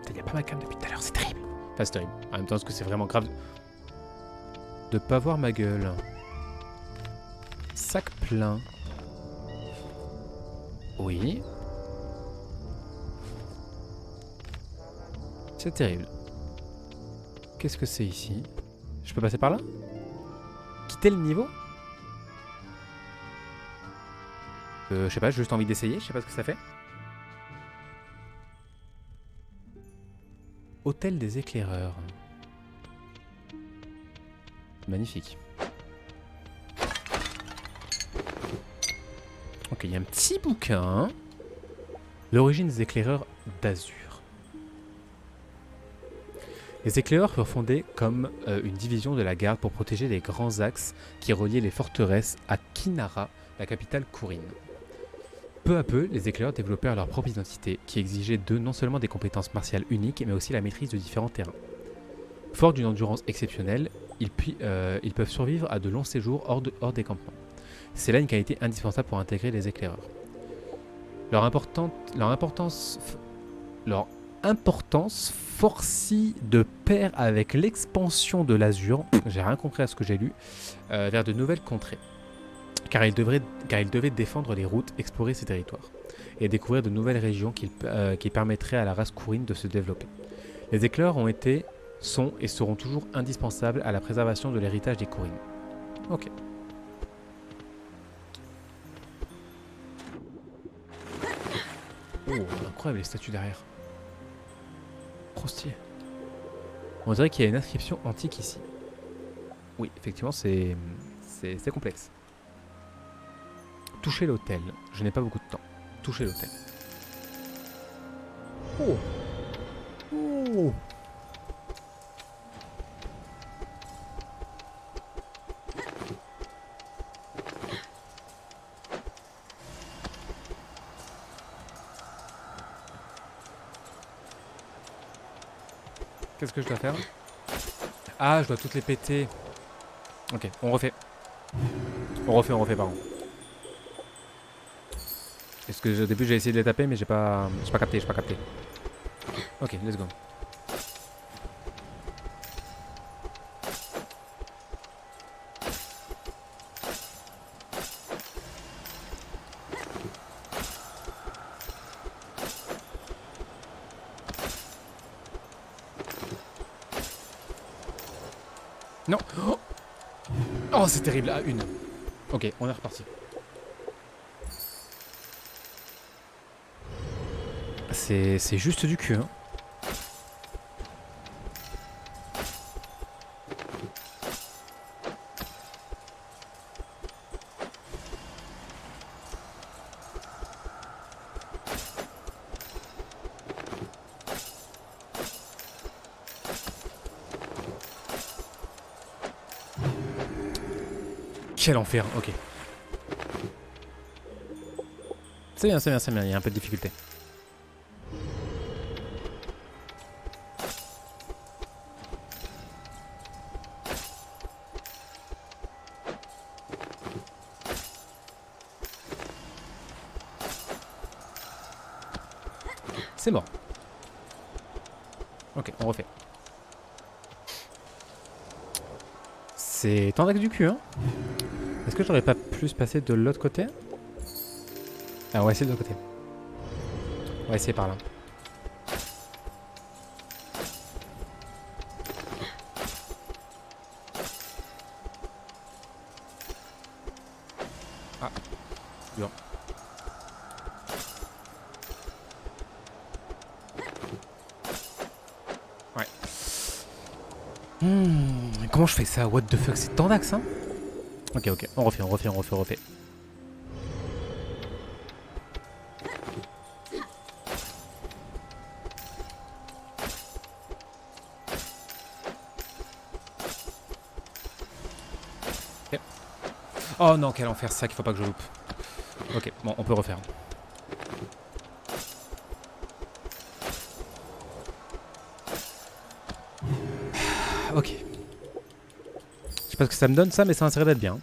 Il n'y a pas ma cam depuis tout à l'heure, c'est terrible. Enfin, c'est terrible. En même temps, est-ce que c'est vraiment grave de pas voir ma gueule? Sac plein. Oui. C'est terrible. Qu'est-ce que c'est ici? Je peux passer par là? Quitter le niveau? Je sais pas, j'ai juste envie d'essayer, je sais pas ce que ça fait. Hôtel des éclaireurs. Magnifique. Ok, il y a un petit bouquin. L'origine des éclaireurs d'Azur. Les éclaireurs furent fondés comme une division de la garde pour protéger les grands axes qui reliaient les forteresses à Kinara, la capitale Khurine. Peu à peu, les éclaireurs développèrent leur propre identité, qui exigeait d'eux non seulement des compétences martiales uniques, mais aussi la maîtrise de différents terrains. Forts d'une endurance exceptionnelle, ils peuvent survivre à de longs séjours hors des campements. C'est là une qualité indispensable pour intégrer les éclaireurs. Leur importance forcit de pair avec l'expansion de l'Azur, j'ai rien compris à ce que j'ai lu, vers de nouvelles contrées. Car ils devaient défendre les routes, explorer ces territoires, et découvrir de nouvelles régions qui permettraient à la race Khurine de se développer. Les éclaireurs sont et seront toujours indispensables à la préservation de l'héritage des Khurines. Ok. Oh, incroyable les statues derrière. Trop stylé. On dirait qu'il y a une inscription antique ici. Oui, effectivement, c'est complexe. Toucher l'hôtel. Je n'ai pas beaucoup de temps. Toucher l'hôtel. Oh. Oh. Qu'est-ce que je dois faire? Ah, je dois toutes les péter. Ok, on refait. On refait, pardon. Parce que au début j'ai essayé de les taper mais j'ai pas capté. Ok, let's go. Non. Oh, oh c'est terrible. Ah, une. Ok, on est reparti. C'est juste du cul, hein. Quel enfer, ok. C'est bien, c'est bien, c'est bien, il y a un peu de difficulté. C'est mort. Ok, on refait. C'est tendac du cul, hein. Est-ce que j'aurais pas plus passé de l'autre côté? Ah, on va essayer de l'autre côté. On va essayer par là. Ah, dur. Ouais. Comment je fais ça? What the fuck? C'est tendac ça? Ok, ok. On refait, on refait, on refait, on refait. Ok. Oh non, quel enfer, c'est ça qu'il faut pas que je loupe. Ok, bon, on peut refaire. Ok. Je sais pas ce que ça me donne ça, mais ça a intérêt d'être bien.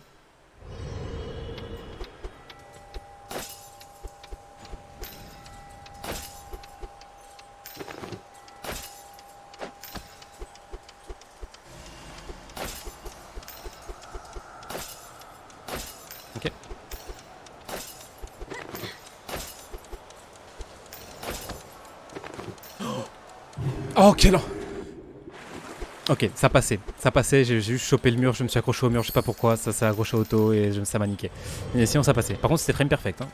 Ok. Oh, quel... Ok, ça passait, j'ai juste chopé le mur, je me suis accroché au mur, je sais pas pourquoi, ça s'est accroché au auto et ça m'a niqué. Mais sinon ça passait. Par contre c'était frame perfect. Hein.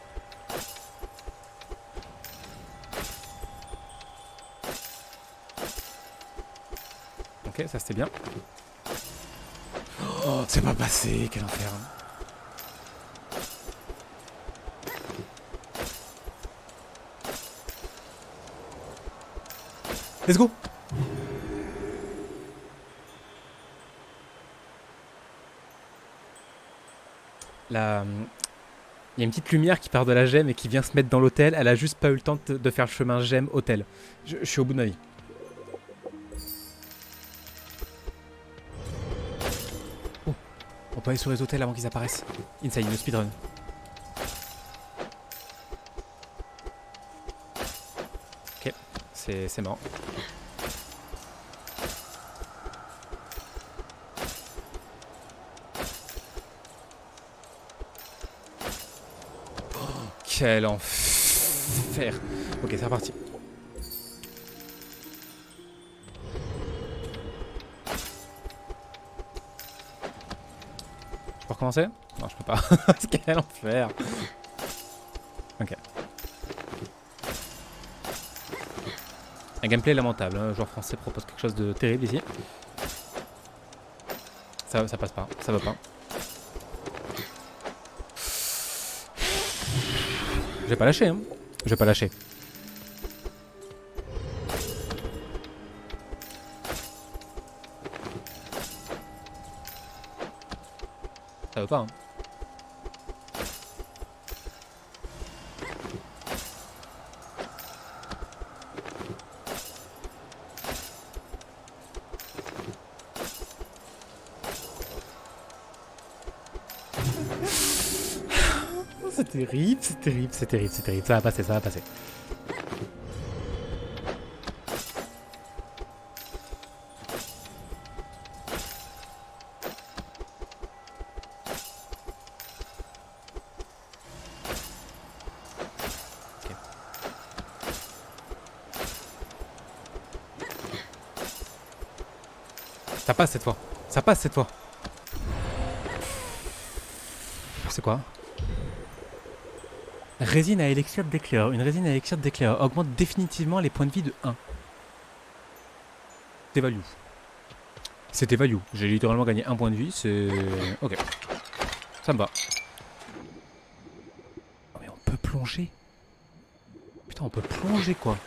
Ok, ça c'était bien. Oh, c'est pas passé, quel enfer. Let's go. Là, il y a une petite lumière qui part de la gemme et qui vient se mettre dans l'hôtel. Elle a juste pas eu le temps de faire le chemin gemme-hôtel. Je suis au bout de ma vie. Oh, on peut aller sur les hôtels avant qu'ils apparaissent. Inside, le speedrun. Ok, c'est mort. Quel enfer. Ok, c'est reparti. Je peux recommencer? Non, je peux pas. Quel enfer. Ok. Un gameplay lamentable. Hein. Le joueur français propose quelque chose de terrible ici. Ça passe pas. Ça va pas. Je vais pas lâcher, hein. Je vais pas lâcher. Ça veut pas, hein. C'est terrible, c'est terrible, c'est terrible, c'est terrible. Ça va passer, ça va passer. Ok. Ça passe cette fois. Ça passe cette fois. C'est quoi? Résine à élixir d'éclair. Une résine à élixir d'éclair augmente définitivement les points de vie de 1. C'est value. C'était value. J'ai littéralement gagné 1 point de vie. C'est... Ok. Ça me va. Oh, mais on peut plonger. Putain, on peut plonger quoi.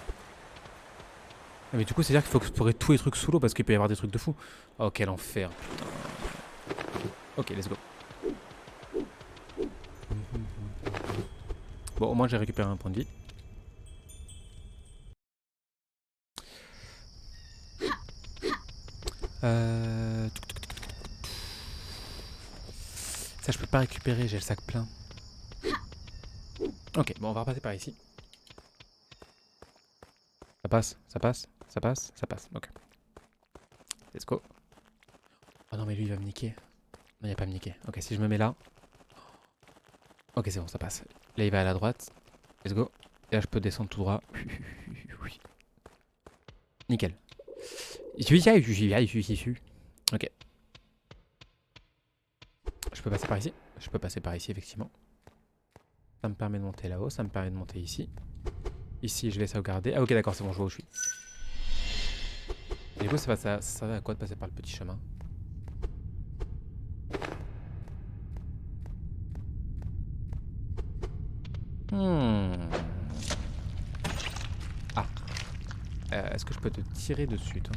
Ah, mais du coup, c'est-à-dire qu'il faut explorer tous les trucs sous l'eau parce qu'il peut y avoir des trucs de fou. Oh, quel enfer. Putain. Ok, let's go. Bon, au moins j'ai récupéré un point de vie. Ça, je peux pas récupérer, j'ai le sac plein. Ok, bon, on va repasser par ici. Ça passe, ça passe, ça passe, ça passe. Ok. Let's go. Oh non, mais lui, il va me niquer. Non, il va pas me niquer. Ok, si je me mets là. Ok, c'est bon, ça passe. Là, il va à la droite. Let's go. Et là, je peux descendre tout droit. Nickel. Ok. Je peux passer par ici. Je peux passer par ici, effectivement. Ça me permet de monter là-haut. Ça me permet de monter ici. Ici, je vais sauvegarder. Ah, ok, d'accord, c'est bon, je vois où je suis. Et du coup, ça va à quoi de passer par le petit chemin? Ah. Est-ce que je peux te tirer dessus, toi?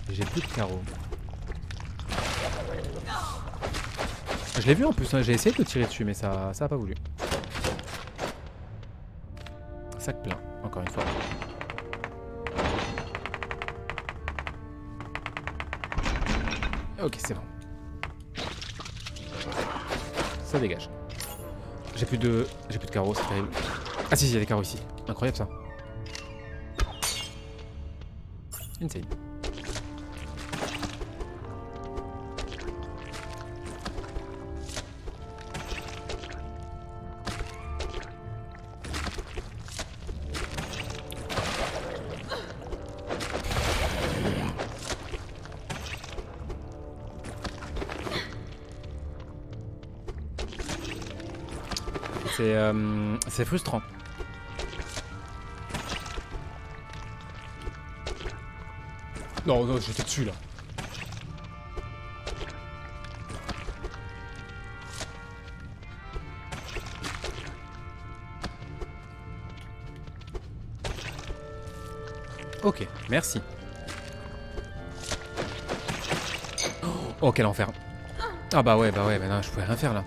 J'ai plus de carreaux. Je l'ai vu en plus, hein. J'ai essayé de te tirer dessus, mais ça a pas voulu. Sac plein, encore une fois. Ok, c'est bon. Ça dégage. J'ai plus de carreaux, c'est terrible. Ah si, il y a des carreaux ici. Incroyable ça. Insane. C'est frustrant. Non, non, j'étais dessus là. Ok, merci. Oh, quel enfer. Ah bah ouais, mais non, je pouvais rien faire là.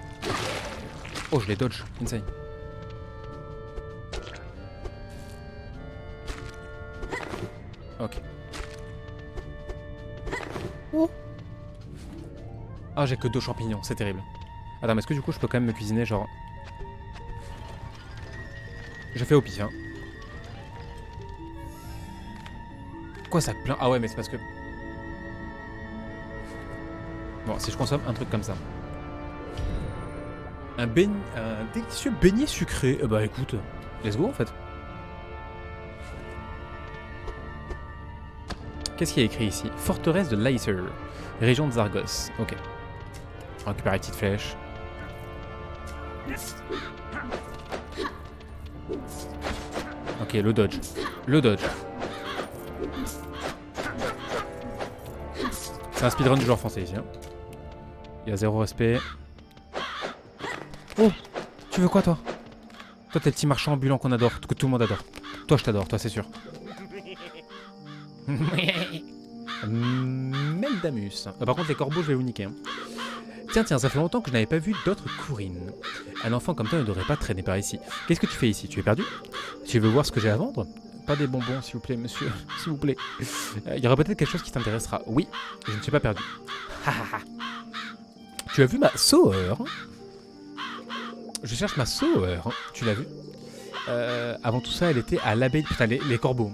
Oh, je les dodge, insane. Ok. Oh. Ah, j'ai que 2 champignons, c'est terrible. Attends, mais est-ce que du coup je peux quand même me cuisiner genre... Je fais au pif, hein. Quoi, ça plein? Ah ouais, mais c'est parce que... Bon, si je consomme un truc comme ça. Un délicieux beignet sucré. Bah écoute, let's go en fait. Qu'est-ce qu'il y a écrit ici? Forteresse de Lycer, région de Zargos. Ok. On récupère les petites flèches. Ok, le dodge. Le dodge. C'est un speedrun du genre français ici. Hein. Il y a 0 respect. Oh, tu veux quoi toi? Toi t'es le petit marchand ambulant qu'on adore, que tout le monde adore. Toi je t'adore, toi c'est sûr. Meldamus. Par contre les corbeaux je vais vous niquer. Hein. Tiens, ça fait longtemps que je n'avais pas vu d'autres courines. Un enfant comme toi ne devrait pas traîner par ici. Qu'est-ce que tu fais ici? Tu es perdu? Tu veux voir ce que j'ai à vendre? Pas des bonbons s'il vous plaît monsieur, s'il vous plaît. Il y aura peut-être quelque chose qui t'intéressera. Oui, je ne suis pas perdu. Tu as vu ma sœur? Je cherche ma sœur, tu l'as vu? Avant tout ça, elle était à l'abbaye... Putain, les corbeaux.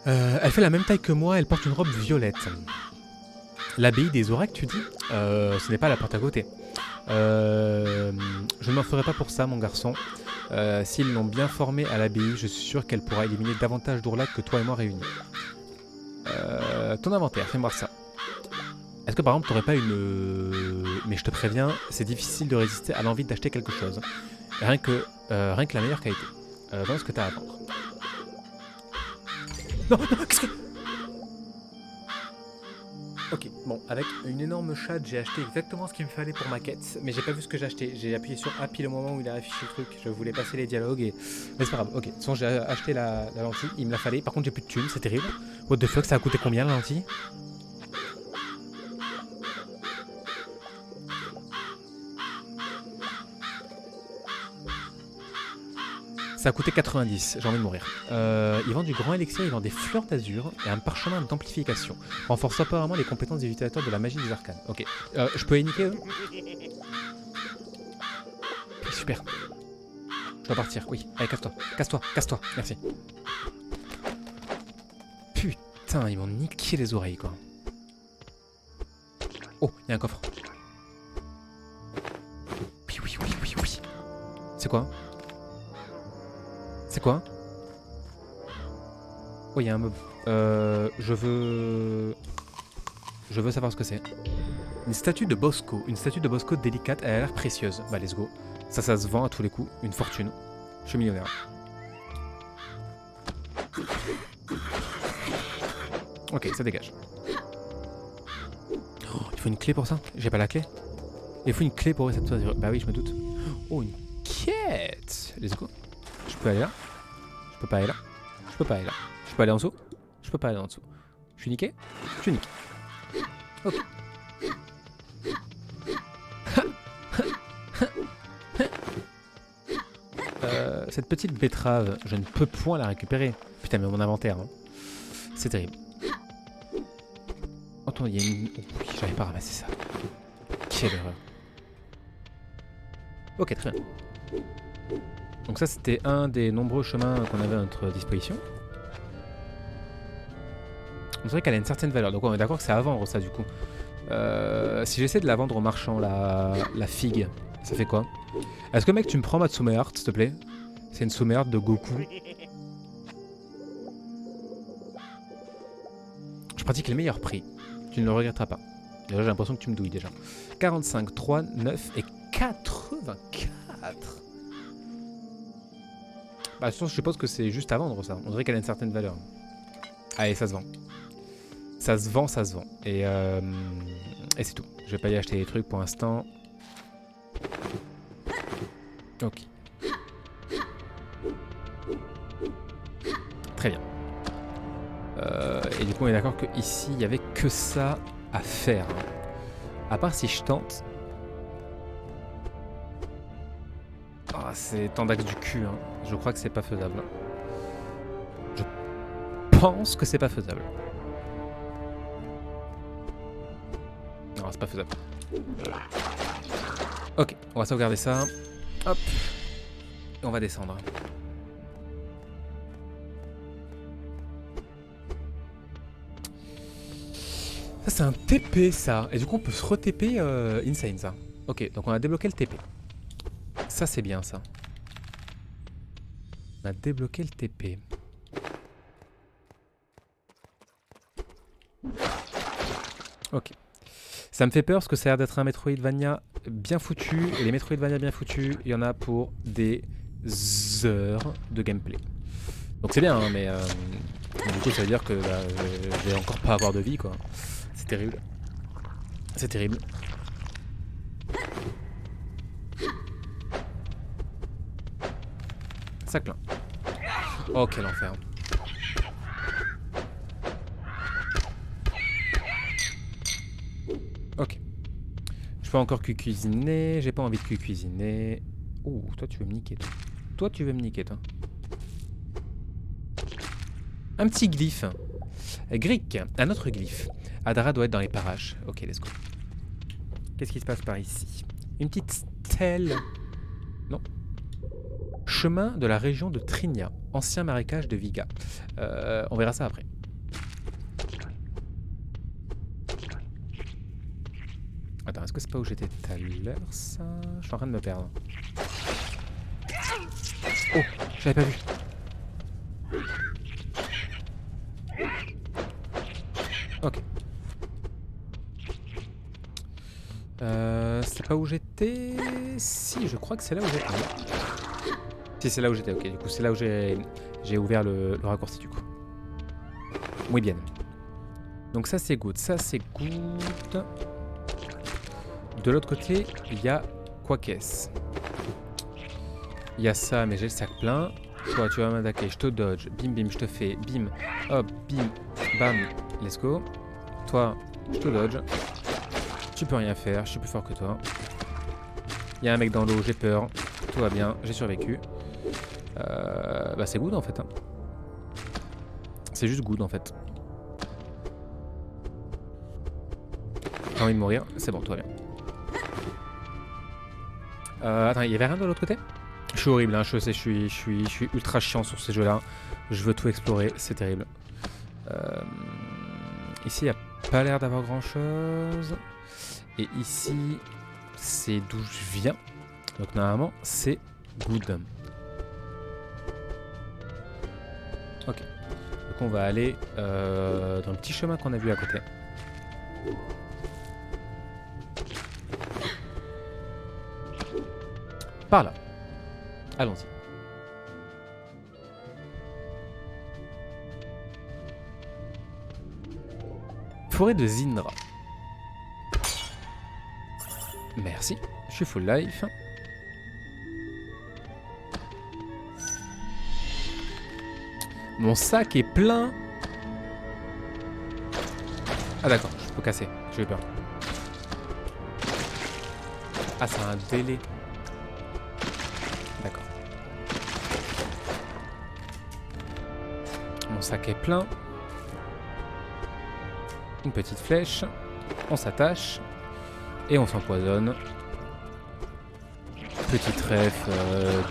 Elle fait la même taille que moi, elle porte une robe violette. L'abbaye des oracles, tu dis? Ce n'est pas la porte à côté. Je ne m'en ferai pas pour ça, mon garçon. S'ils l'ont bien formée à l'abbaye, je suis sûr qu'elle pourra éliminer davantage d'ourlacs que toi et moi réunis. Ton inventaire, fais-moi ça. Est-ce que par exemple, t'aurais pas une... Mais je te préviens, c'est difficile de résister à l'envie d'acheter quelque chose. Rien que la meilleure qualité. Voilà ce que t'as à vendre. Non, non, qu'est-ce que... Ok, bon, avec une énorme chatte, j'ai acheté exactement ce qu'il me fallait pour ma quête, mais j'ai pas vu ce que j'ai acheté. J'ai appuyé sur A pile au moment où il a affiché le truc. Je voulais passer les dialogues et... Mais c'est pas grave, ok. De toute façon, j'ai acheté la lentille, il me la fallait. Par contre, j'ai plus de thunes, c'est terrible. What the fuck, ça a coûté combien la lentille? Ça a coûté 90, j'ai envie de mourir. Ils vendent du grand élixir, ils vendent des fleurs d'azur et un parchemin d'amplification. Renforce apparemment les compétences des utilisateurs de la magie des arcanes. Ok. Je peux les niquer eux? Super. Je dois partir, oui. Allez, casse-toi. Casse-toi, casse-toi. Merci. Putain, ils m'ont niqué les oreilles, quoi. Oh, il y a un coffre. Oui, oui, oui, oui, oui. C'est quoi? C'est quoi? Oh, il y a un mob. Je veux savoir ce que c'est. Une statue de Bosco. Une statue de Bosco délicate, elle a l'air précieuse. Bah, let's go. Ça se vend à tous les coups. Une fortune. Je suis millionnaire. Ok, ça dégage. Oh, il faut une clé pour ça? J'ai pas la clé. Il faut une clé pour cette statue. Bah oui, je me doute. Oh, une quête. Let's go. Je peux aller là? Je peux pas aller là? Je peux pas aller là. Je peux aller en dessous? Je peux pas aller en dessous. Je suis niqué? Je suis niqué. Ok. Cette petite betterave, je ne peux point la récupérer. Putain, mais mon inventaire, hein. C'est terrible. Attends, il y a une... Oh, oui, j'avais pas ramassé ça. Quelle erreur. Ok, très bien. Donc ça, c'était un des nombreux chemins qu'on avait à notre disposition. On dirait qu'elle a une certaine valeur. Donc on est d'accord que c'est à vendre, ça, du coup. Si j'essaie de la vendre au marchand, la figue, ça fait quoi? Est-ce que, mec, tu me prends ma Tsume Heart, s'il te plaît? C'est une Tsume Heart de Goku. Je pratique les meilleurs prix. Tu ne le regretteras pas. Déjà, j'ai l'impression que tu me douilles, déjà. 45, 3, 9 et 84. Bah, de toute façon, je suppose que c'est juste à vendre, ça. On dirait qu'elle a une certaine valeur. Allez, ça se vend. Ça se vend, ça se vend. Et c'est tout. Je vais pas y acheter des trucs pour l'instant. Ok. Très bien. Et du coup, on est d'accord qu'ici, il n'y avait que ça à faire. À part si je tente... Ah, c'est tendax du cul, hein. Je crois que c'est pas faisable. Je pense que c'est pas faisable. Non, c'est pas faisable. Ok, on va sauvegarder ça. Hop. Et on va descendre. Ça, c'est un TP, ça. Et du coup, on peut se re-TP Insane, ça. Ok, donc on a débloqué le TP. Ça, c'est bien, ça. On a débloqué le TP. Ok. Ça me fait peur parce que ça a l'air d'être un Metroidvania bien foutu. Et les Metroidvania bien foutus, il y en a pour des heures de gameplay. Donc c'est bien, hein, mais du coup, ça veut dire que bah, je vais encore pas avoir de vie, quoi. C'est terrible. C'est terrible. Ça plaint. Oh, quel enfer. Ok. Je peux encore cuisiner. J'ai pas envie de cuisiner. Ouh, toi tu veux me niquer, toi. Toi tu veux me niquer, toi. Un petit glyphe. Gric, un autre glyphe. Adara doit être dans les parages. Ok, let's go. Qu'est-ce qui se passe par ici? Une petite stèle. Non. Chemin de la région de Trinia. Ancien marécage de Viga. On verra ça après. Attends, est-ce que c'est pas où j'étais tout à l'heure, ça? Je suis en train de me perdre. Oh, j'avais pas vu. C'est pas où j'étais. Si, je crois que c'est là où j'étais. Si, c'est là où j'étais, ok. Du coup, c'est là où j'ai ouvert le raccourci, du coup. Muy bien. Donc ça, c'est good. Ça, c'est good. De l'autre côté, il y a quoi qu'est-ce? Il y a ça, mais j'ai le sac plein. Toi, tu vas m'attaquer, je te dodge. Bim, bim, je te fais. Bim, hop, bim, bam. Let's go. Toi, je te dodge. Tu peux rien faire, je suis plus fort que toi. Il y a un mec dans l'eau, j'ai peur. Tout va bien, j'ai survécu. Bah c'est good en fait. Hein. C'est juste good en fait. J'ai envie de mourir, c'est bon, tout va bien. Attends, il y avait rien de l'autre côté? Je suis horrible, hein, je sais, je suis ultra chiant sur ces jeux-là. Je veux tout explorer, c'est terrible. Ici, il n'y a pas l'air d'avoir grand-chose. Et ici, c'est d'où je viens. Donc normalement, c'est good. Ok. Donc on va aller dans le petit chemin qu'on a vu à côté. Par là. Allons-y. Forêt de Zindra. Merci, je suis full life. Mon sac est plein. Ah d'accord, je peux casser, j'ai eu peur. Ah, ça a un délai. D'accord. Mon sac est plein. Une petite flèche. On s'attache. Et on s'empoisonne. Petite ref,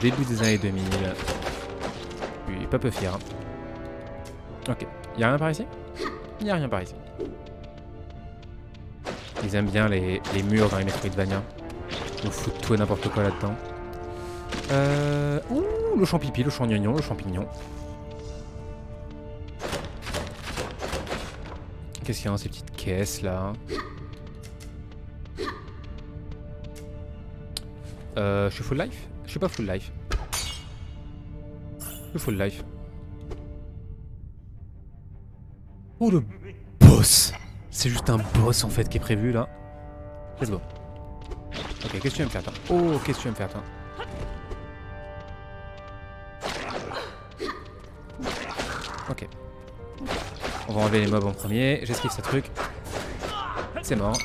début des années 2000. Je suis pas peu fier. Ok. Y'a rien par ici? Y'a rien par ici. Ils aiment bien les murs dans les Metroidvania. Ils nous foutent tout et n'importe quoi là-dedans. Ouh, le champipi, le champignon, le champignon. Qu'est-ce qu'il y a dans ces petites caisses là? Je suis full life? Je suis pas full life. Je suis full life. Oh le boss! C'est juste un boss en fait qui est prévu là. Let's go. Ok, qu'est-ce que tu vas me faire toi? Oh, qu'est-ce que tu vas me faire toi? Ok. On va enlever les mobs en premier. J'esquive ce truc. C'est mort.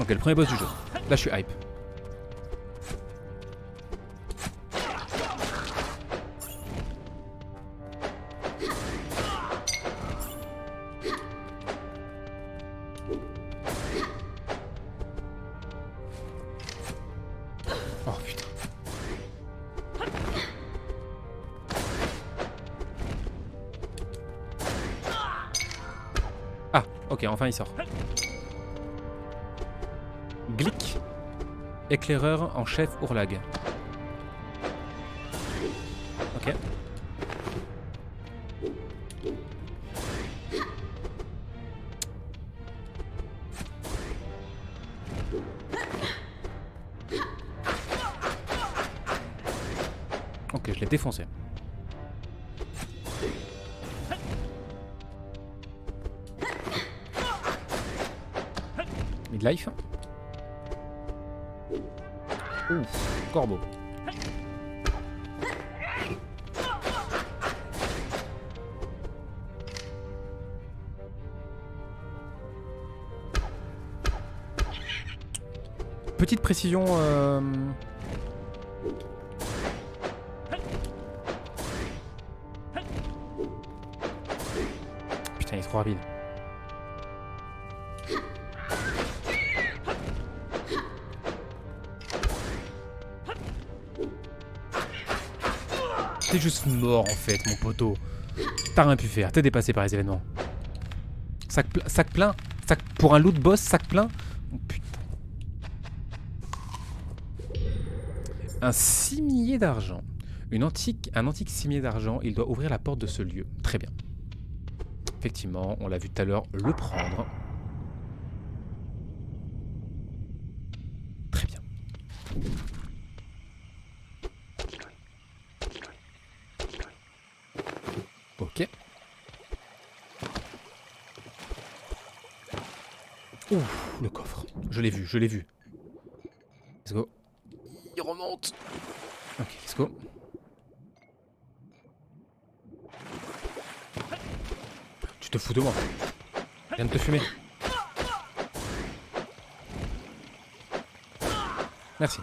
Ok, le premier boss du jeu. Là, je suis hype. Oh putain. Ah, ok, enfin il sort. Glick, éclaireur en chef Ourlag. Ok. Ok, je l'ai défoncé. Midlife. Ouh, corbeau. Petite précision. Putain, il est trop rapide. T'es juste mort en fait, mon poteau. T'as rien pu faire, t'es dépassé par les événements. Sac plein, pour un loot boss, sac plein. Oh putain. Un cimier d'argent. Un antique cimier d'argent, il doit ouvrir la porte de ce lieu. Très bien. Effectivement, on l'a vu tout à l'heure, le prendre. Ouf, le coffre. Je l'ai vu, je l'ai vu. Let's go. Il remonte. Ok, let's go. Tu te fous de moi. Viens de te fumer. Merci.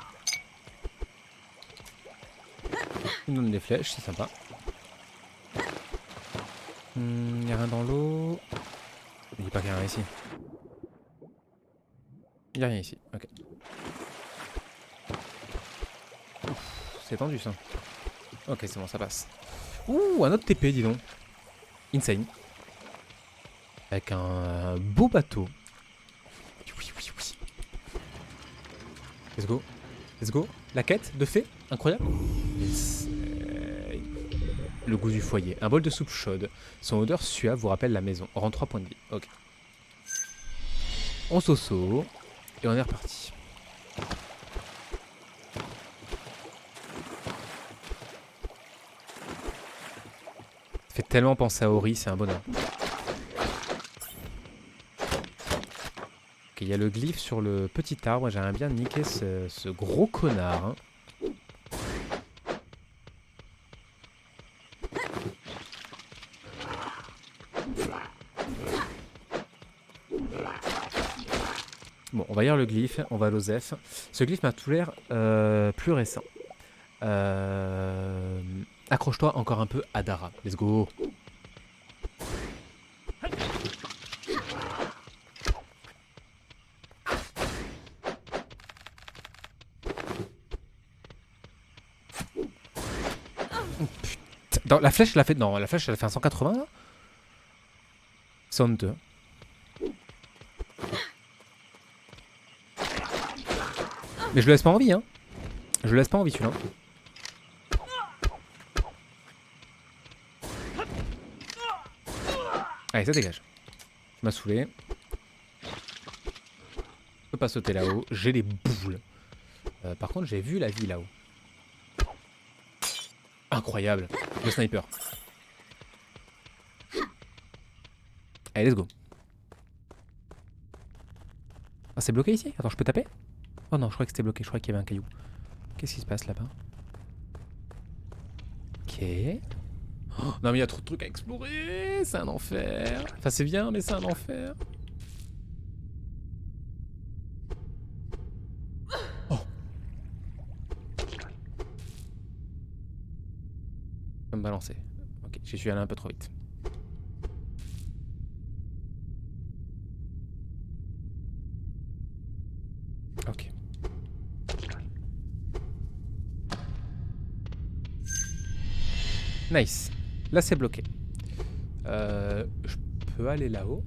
Il nous donne des flèches, c'est sympa. Y'a rien dans l'eau. Il dit pas qu'il y a rien ici. Il y a rien ici, ok. C'est tendu ça. Ok, c'est bon, ça passe. Ouh, un autre TP, dis donc. Insane. Avec un beau bateau. Oui, oui, oui. Let's go. Let's go. La quête de fée, incroyable. Le goût du foyer. Un bol de soupe chaude. Son odeur suave vous rappelle la maison. On rend 3 points de vie. Ok. On s'osso. Et on est reparti. Ça fait tellement penser à Ori, c'est un bonheur. Ok, il y a le glyphe sur le petit arbre. J'aimerais bien niquer ce gros connard. Hein. Bon, on va lire le glyphe, on va à l'Osef. Ce glyphe m'a tout l'air plus récent. Accroche-toi encore un peu à Dara. Let's go. Putain. Non, la flèche, elle a fait... Non, la flèche, elle a fait un 180, là. C'est honteux. Mais je le laisse pas en vie, hein. Je le laisse pas en vie, celui-là. Allez, ça dégage. Tu m'as saoulé. Je peux pas sauter là-haut. J'ai les boules. Par contre, j'ai vu la vie là-haut. Incroyable. Le sniper. Allez, let's go. Ah, c'est bloqué ici? Attends, je peux taper? Oh non, je crois que c'était bloqué. Je crois qu'il y avait un caillou. Qu'est-ce qui se passe là-bas? Ok. Oh, non, mais il y a trop de trucs à explorer. C'est un enfer. Enfin, c'est bien, mais c'est un enfer. Oh. Je vais me balancer. Ok, j'y suis allé un peu trop vite. Ok. Nice. Là, c'est bloqué. Je peux aller là-haut.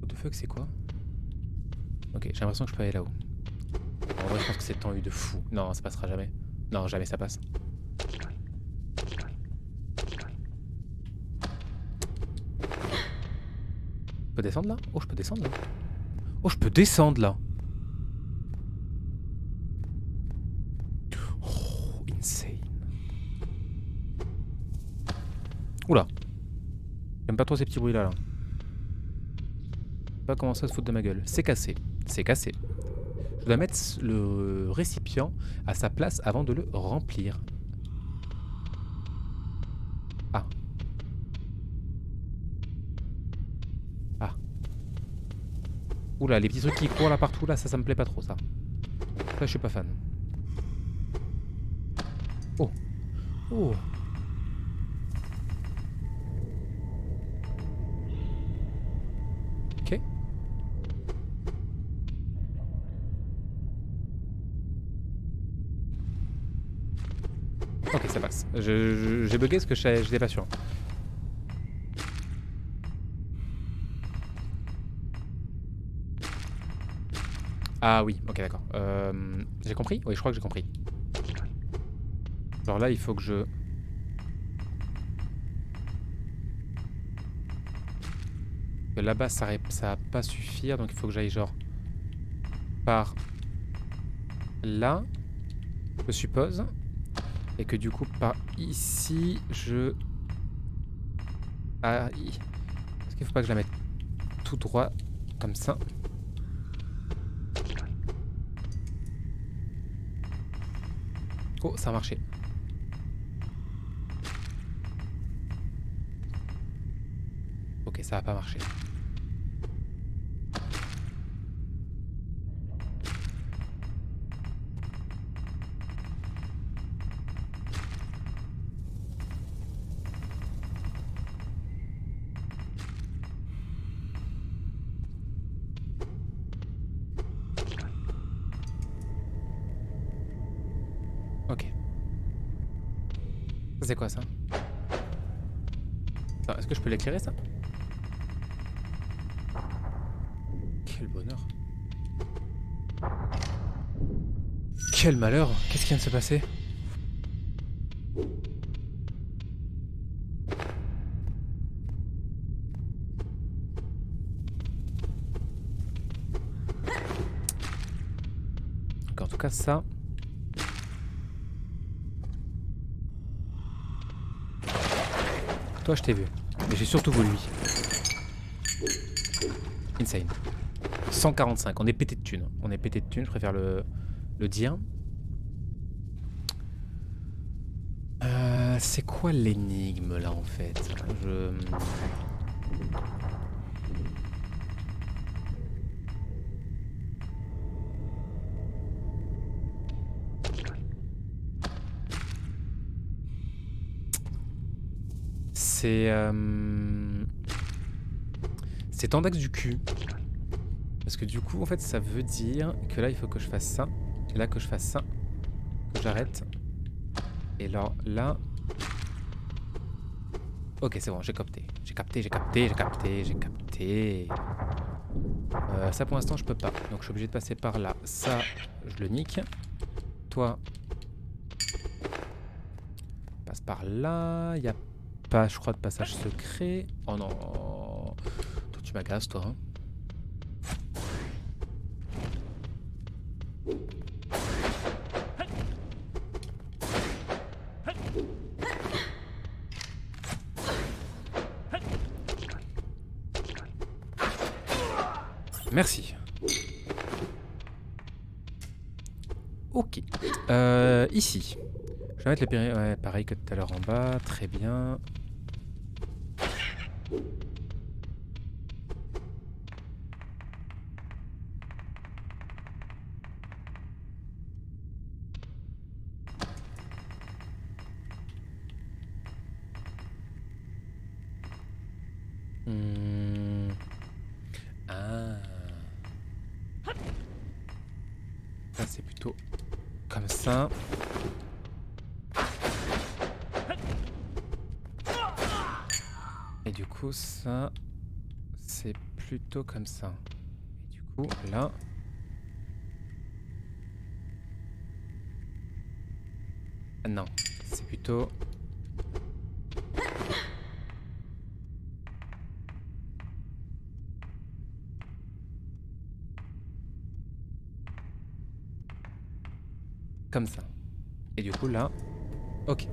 What the fuck, c'est quoi? Ok, j'ai l'impression que je peux aller là-haut. En vrai, je pense que c'est tendu de fou. Non, ça passera jamais. Non, jamais ça passe. Je peux descendre là? Oh, je peux descendre là. Oh, je peux descendre là. Oh, insane. Oula. J'aime pas trop ces petits bruits là. Pas commencer à se foutre de ma gueule. C'est cassé. C'est cassé. Je dois mettre le récipient à sa place avant de le remplir. Ah. Ah. Oula, les petits trucs qui courent là partout là, ça me plaît pas trop ça. Ça, je suis pas fan. Oh. Oh. Ok. Ok, ça passe. J'ai bugué parce que j'étais pas sûr. Ah oui, ok, d'accord. J'ai compris? Oui, je crois que j'ai compris. Alors là, il faut que je... Là-bas, ça va pas suffire, donc il faut que j'aille genre... par... là, je suppose. Et que du coup, par ici, je... Ah, est-ce qu'il faut pas que je la mette tout droit Comme ça. Oh, ça a marché. Ok, ça va pas marcher. Ok. Ça c'est quoi ça? Attends, est-ce que je peux l'éclairer ça? Quel bonheur. Quel malheur. Qu'est-ce qui vient de se passer? Donc, en tout cas ça. Toi je t'ai vu. Mais j'ai surtout vu lui. Insane. 145, on est pété de thunes. On est pété de thunes, je préfère le dire. C'est quoi l'énigme là en fait? C'est Tendax du cul. Parce que du coup, en fait, ça veut dire que là, il faut que je fasse ça. Et là, que je fasse ça. Que j'arrête. Et alors, là... Ok, c'est bon, j'ai capté. J'ai capté. Ça, pour l'instant, je peux pas. Donc, je suis obligé de passer par là. Ça, je le nique. Toi... Passe par là. Il n'y a pas, je crois, de passage secret. Oh non. Toi, tu m'agaces, toi. Hein. Merci. Ok. Ici. Je vais mettre les périls. Ouais, pareil que tout à l'heure en bas. Très bien. Ah. Ça c'est plutôt comme ça. Et du coup ça c'est plutôt comme ça. Et du coup là. Ah non, c'est plutôt. Comme ça. Et du coup là. Ok.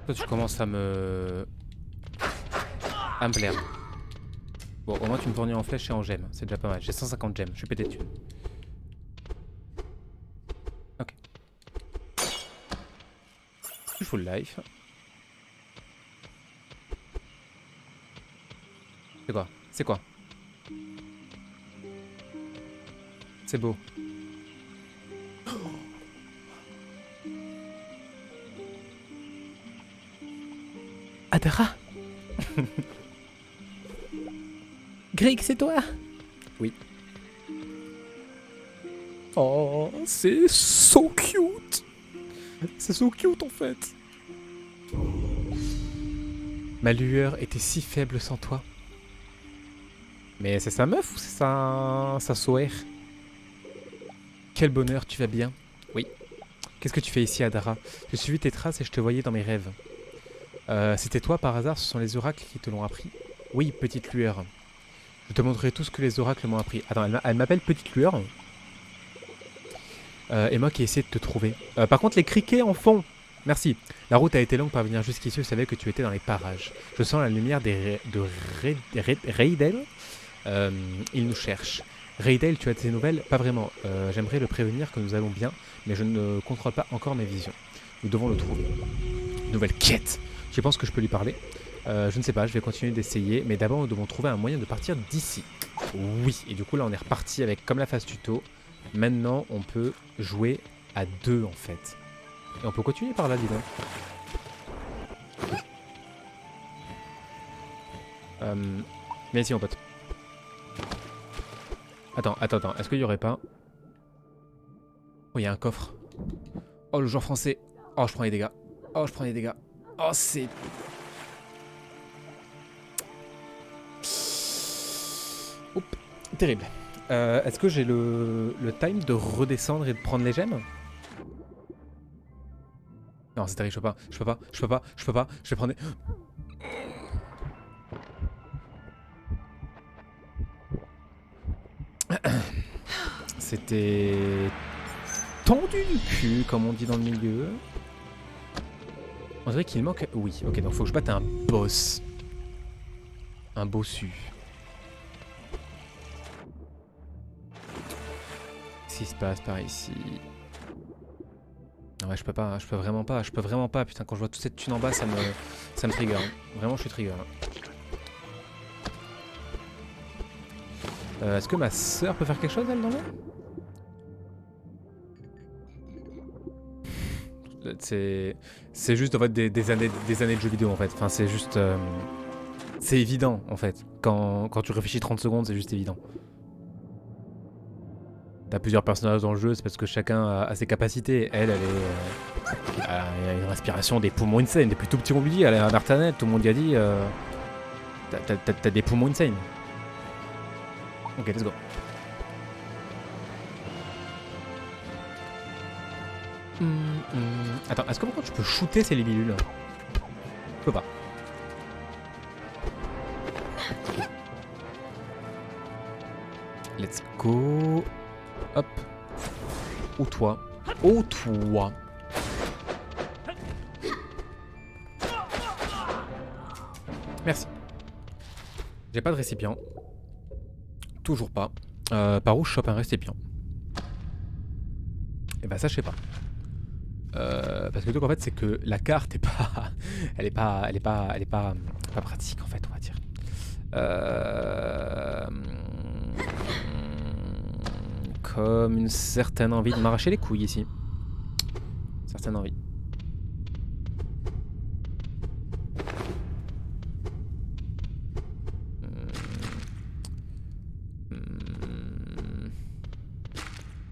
Toi tu commences à me plaire. Bon au moins tu me fournis en flèche et en gemmes. C'est déjà pas mal. J'ai 150 gemmes. Je suis pété de thunes. Ok. Je suis full life. C'est quoi? C'est quoi? C'est beau. Adara. Greg, c'est toi? Oui. Oh, c'est so cute. C'est so cute en fait. Ma lueur était si faible sans toi. Mais c'est sa meuf ou c'est sa soeur? Quel bonheur, tu vas bien? Oui. Qu'est-ce que tu fais ici, Adara? J'ai suivi tes traces et je te voyais dans mes rêves. C'était toi par hasard, ce sont les oracles qui te l'ont appris? Oui, petite lueur. Je te montrerai tout ce que les oracles m'ont appris. Attends, elle m'appelle petite lueur. Et moi qui essaie de te trouver. Par contre, les criquets en fond. Merci. La route a été longue pour venir jusqu'ici, je savais que tu étais dans les parages. Je sens la lumière Raydale. Il nous cherche. Raydale, tu as tes nouvelles? Pas vraiment. J'aimerais le prévenir que nous allons bien, mais je ne contrôle pas encore mes visions. Nous devons le trouver. Nouvelle quête. Je pense que je peux lui parler. Je ne sais pas, je vais continuer d'essayer, mais d'abord nous devons trouver un moyen de partir d'ici. Oui, et du coup là on est reparti avec comme la phase tuto. Maintenant on peut jouer à 2 en fait. Et on peut continuer par là, dis donc. Viens ici mon pote. Attends, est-ce qu'il y aurait pas... Oh, il y a un coffre. Oh, le joueur français. Oh, je prends les dégâts. Oh, c'est... Oups, terrible. Est-ce que j'ai le time de redescendre et de prendre les gemmes? Non, c'est terrible, je peux pas. Je vais prendre des... C'était... tendu du cul, comme on dit dans le milieu. On dirait qu'il manque... Oui, ok, donc faut que je batte un boss. Un bossu. Qu'est-ce qui se passe par ici? Non, ouais, je peux vraiment pas. Putain, quand je vois toute cette thune en bas, ça me trigger. Hein. Vraiment, je suis trigger. Est-ce que ma sœur peut faire quelque chose, elle, dans l'eau? C'est juste en fait des années de jeux vidéo en fait. Enfin, c'est juste... c'est évident en fait. Quand tu réfléchis 30 secondes, c'est juste évident. T'as plusieurs personnages dans le jeu, c'est parce que chacun a ses capacités. Elle est... elle a une respiration, des poumons insane. Depuis tout petit on lui dit, elle est un Artanet, tout le monde y a dit... t'as des poumons insane. Ok, let's go. Attends, est-ce que par contre tu peux shooter ces libellules? Je peux pas. Let's go. Hop. Ou toi. Oh toi. Merci. J'ai pas de récipient. Toujours pas. Par où je chope un récipient? Et bah ça je sais pas. Parce que donc en fait c'est que la carte est pas, elle est pas pratique en fait on va dire. Comme une certaine envie de m'arracher les couilles ici. Certaine envie.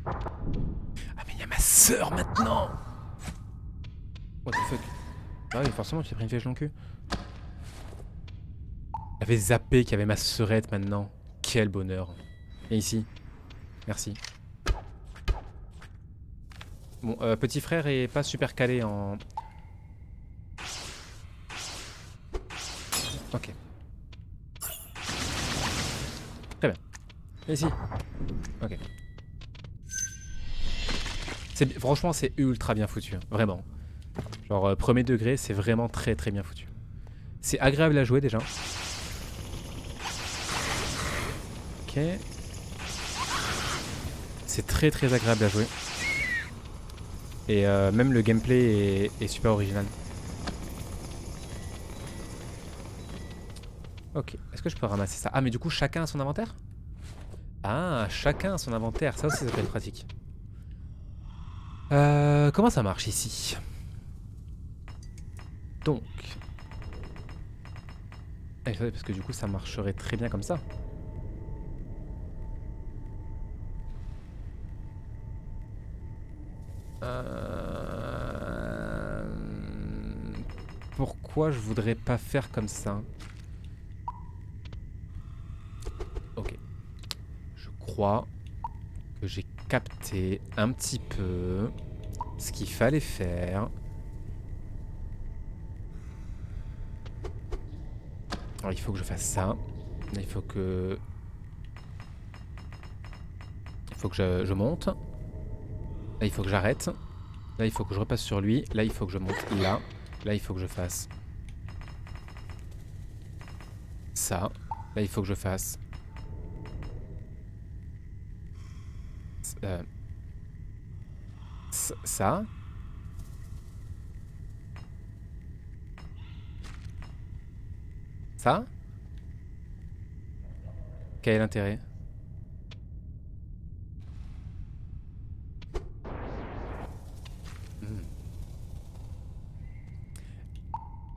Ah mais il y a ma sœur maintenant. What the fuck? Ah oui, forcément, tu t'es pris une flèche dans le cul. J'avais zappé qu'il y avait ma sœurette maintenant. Quel bonheur. Et ici. Merci. Bon, petit frère est pas super calé en... Ok. Très bien. Et ici. Ok. Franchement, c'est ultra bien foutu. Hein. Vraiment. Genre, premier degré, c'est vraiment très très bien foutu. C'est agréable à jouer déjà. Ok. C'est très très agréable à jouer. Et même le gameplay est super original. Ok. Est-ce que je peux ramasser ça? Ah, mais du coup, chacun a son inventaire? Ah, chacun a son inventaire. Ça aussi, ça peut être pratique. Comment ça marche ici? Donc... parce que du coup ça marcherait très bien comme ça. Pourquoi je voudrais pas faire comme ça? Ok. Je crois que j'ai capté un petit peu ce qu'il fallait faire. Alors il faut que je fasse ça. Il faut que je monte. Là, il faut que j'arrête. Là, il faut que je repasse sur lui. Là, il faut que je monte là. Là, il faut que je fasse ça. Là, il faut que je fasse ça. Ça. Quel est l'intérêt?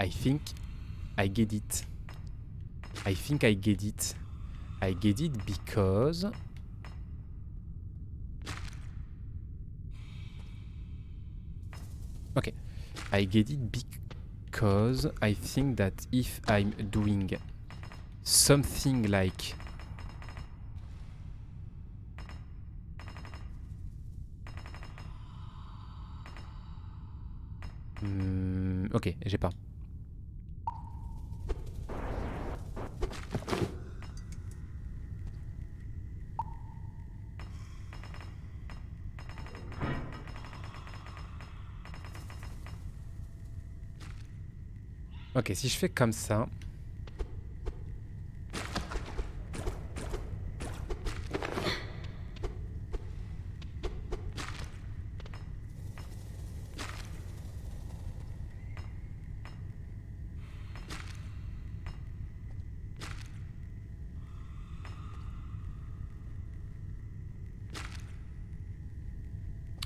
I think I get it. I think I get it. I get it because... Okay. I get it because I think that if I'm doing something like... ok, j'ai pas. Ok, si je fais comme ça...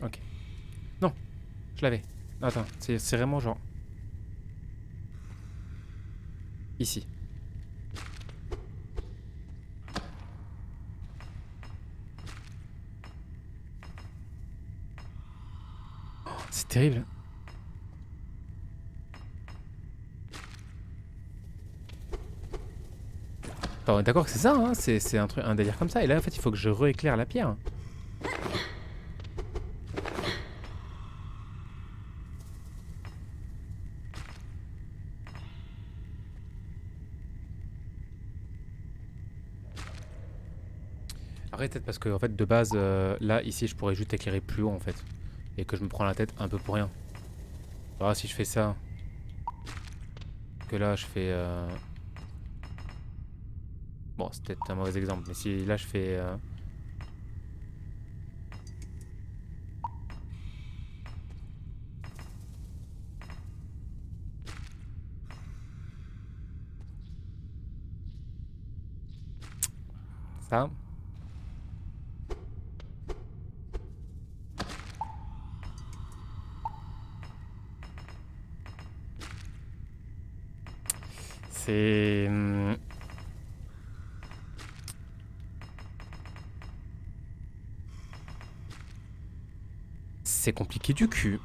Ok. Non, je l'avais. Attends, c'est vraiment genre... Ici. Oh, c'est terrible. Attends, on est d'accord que c'est ça, hein, c'est un délire comme ça. Et là, en fait, il faut que je rééclaire la pierre. Après, peut-être parce que, en fait, de base, là, ici, je pourrais juste éclairer plus haut, en fait. Et que je me prends la tête un peu pour rien. Alors, si je fais ça... Que là, je fais... Bon, c'est peut-être un mauvais exemple, mais si là, je fais... ça... C'est... C'est compliqué du cul.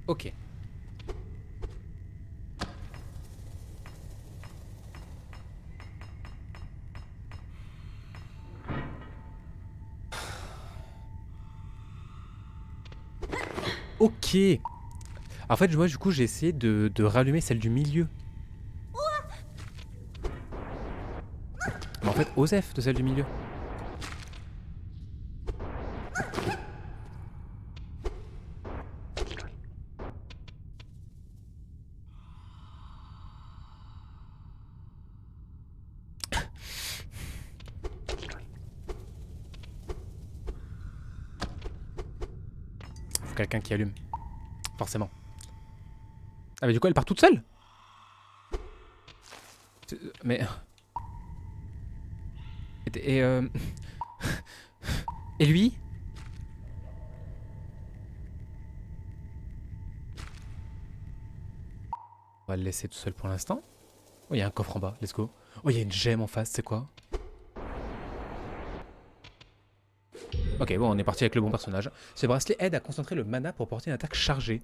Ok. Ok. En fait, moi, du coup, j'ai essayé de rallumer celle du milieu. Mais en fait, Osef de celle du milieu. Faut quelqu'un qui allume. Forcément. Ah mais du coup elle part toute seule. Mais... Et, et lui? On va le laisser tout seul pour l'instant. Oh, il y a un coffre en bas, let's go. Oh, il y a une gemme en face, c'est quoi? Ok, bon, on est parti avec le bon personnage. Ce bracelet aide à concentrer le mana pour porter une attaque chargée.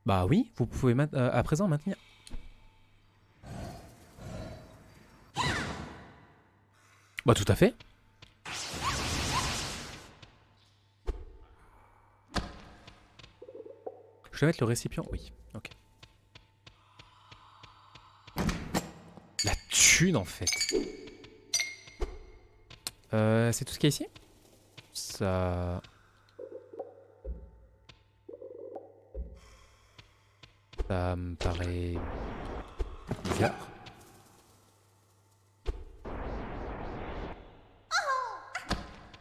Bah oui, vous pouvez à présent maintenir... Bah tout à fait. Je vais mettre le récipient, oui, ok. qu'une en fait. C'est tout ce qu'il y a ici? Ça... Ça me paraît bizarre.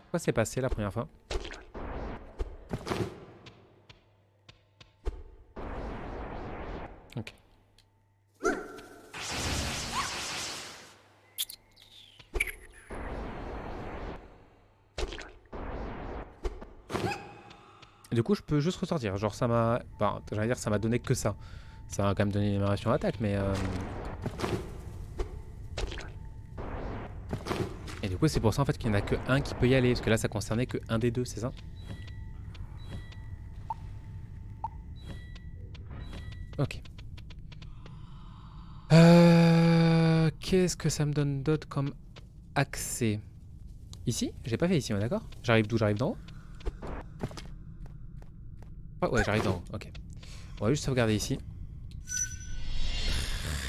Quoi s'est passé la première fois? Ok. Du coup, je peux juste ressortir. Genre, ça m'a... Enfin, j'allais dire, ça m'a donné que ça. Ça m'a quand même donné une énumération d'attaque, mais... Et du coup, c'est pour ça en fait qu'il n'y en a que un qui peut y aller. Parce que là, ça concernait que un des deux, c'est ça? Ok. Qu'est-ce que ça me donne d'autre comme accès? Ici? J'ai pas fait ici, on est d'accord? J'arrive d'où? J'arrive d'en haut? Ouais, j'arrive d'en haut, ok. On va juste sauvegarder ici.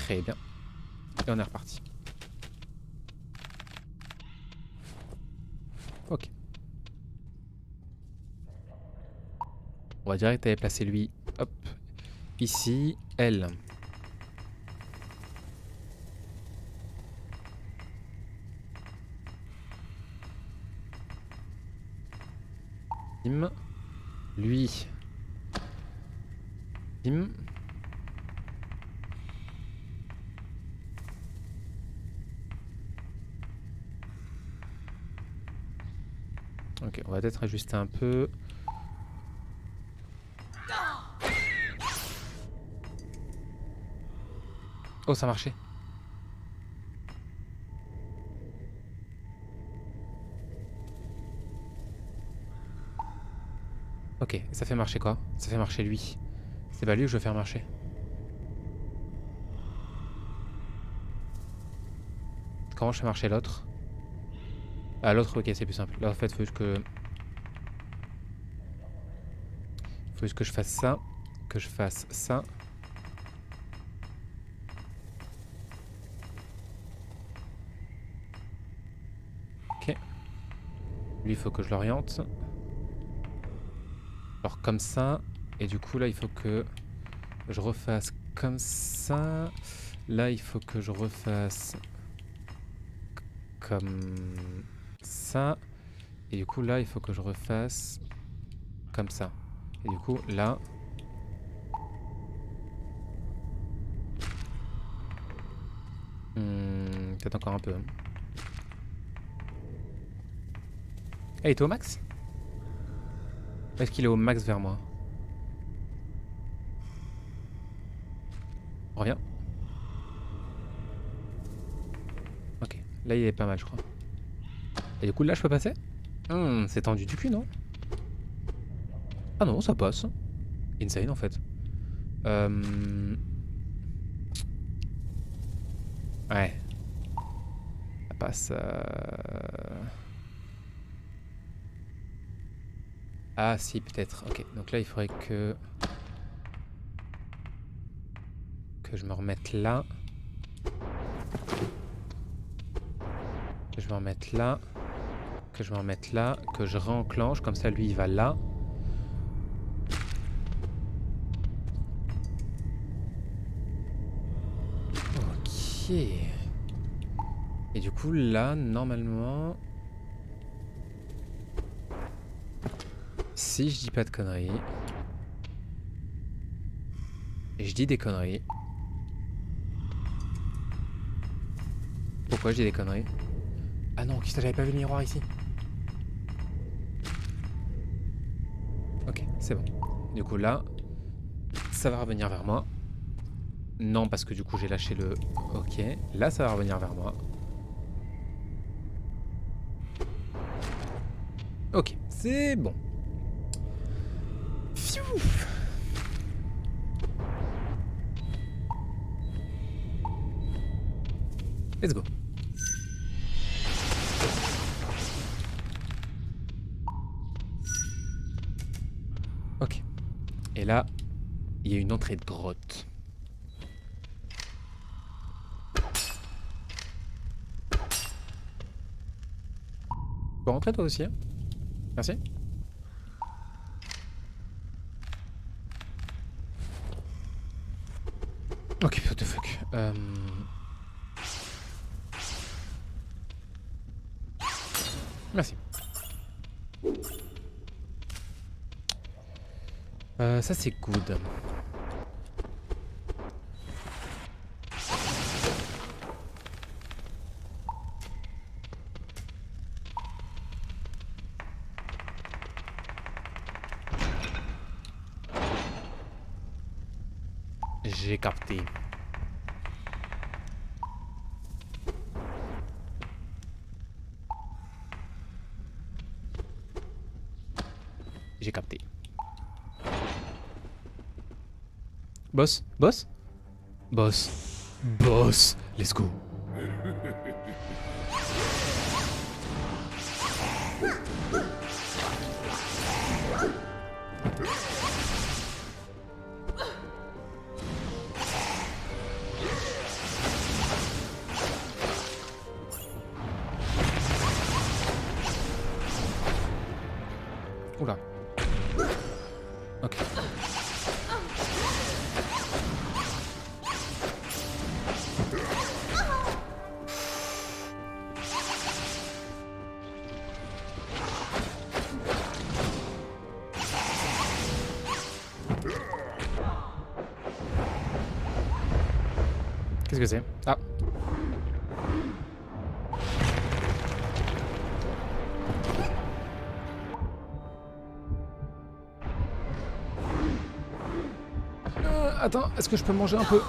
Très bien. Et on est reparti. Ok. On va direct aller placer lui. Hop. Ici, elle. Bim. Lui. Bim. Ok, on va peut-être ajuster un peu. Oh, ça a marché. Ok, ça fait marcher quoi? Ça fait marcher lui. C'est pas lui que je veux faire marcher. Comment je fais marcher l'autre? Ah, l'autre, ok, c'est plus simple. Là, en fait, faut juste que... Faut juste que je fasse ça. Que je fasse ça. Ok. Lui, il faut que je l'oriente. Alors comme ça. Et du coup, là, il faut que je refasse comme ça. Là, il faut que je refasse comme ça. Et du coup, là, il faut que je refasse comme ça. Et du coup, là... peut-être encore un peu. Ah, il était au max? Est-ce qu'il est au max vers moi? Reviens. Ok, là il est pas mal je crois. Et du coup là je peux passer? C'est tendu du cul non? Ah non ça passe. Insane en fait. Ouais. Ça passe. Ah si peut-être. Ok, donc là il faudrait que je me remette là. Que je me remette là. Que je me remette là. Que je réenclenche. Comme ça lui il va là. Ok. Et du coup là normalement... Si je dis pas de conneries... Et je dis des conneries... Pourquoi je dis des conneries? Ah non, qu'est-ce que j'avais pas vu le miroir ici? Ok, c'est bon. Du coup là, ça va revenir vers moi. Non, parce que du coup j'ai lâché le... Ok, là ça va revenir vers moi. Ok, c'est bon. Pfiou. Let's go. Ok. Et là, il y a une entrée de grotte. peux rentrer toi aussi, hein. Merci. Ok, what the fuck. Merci. Ça c'est good. J'ai capté. J'ai capté. Boss, boss, boss, boss. Let's go. Oula. Ok. Qu'est-ce que c'est? Ah. Attends, est-ce que je peux manger un peu?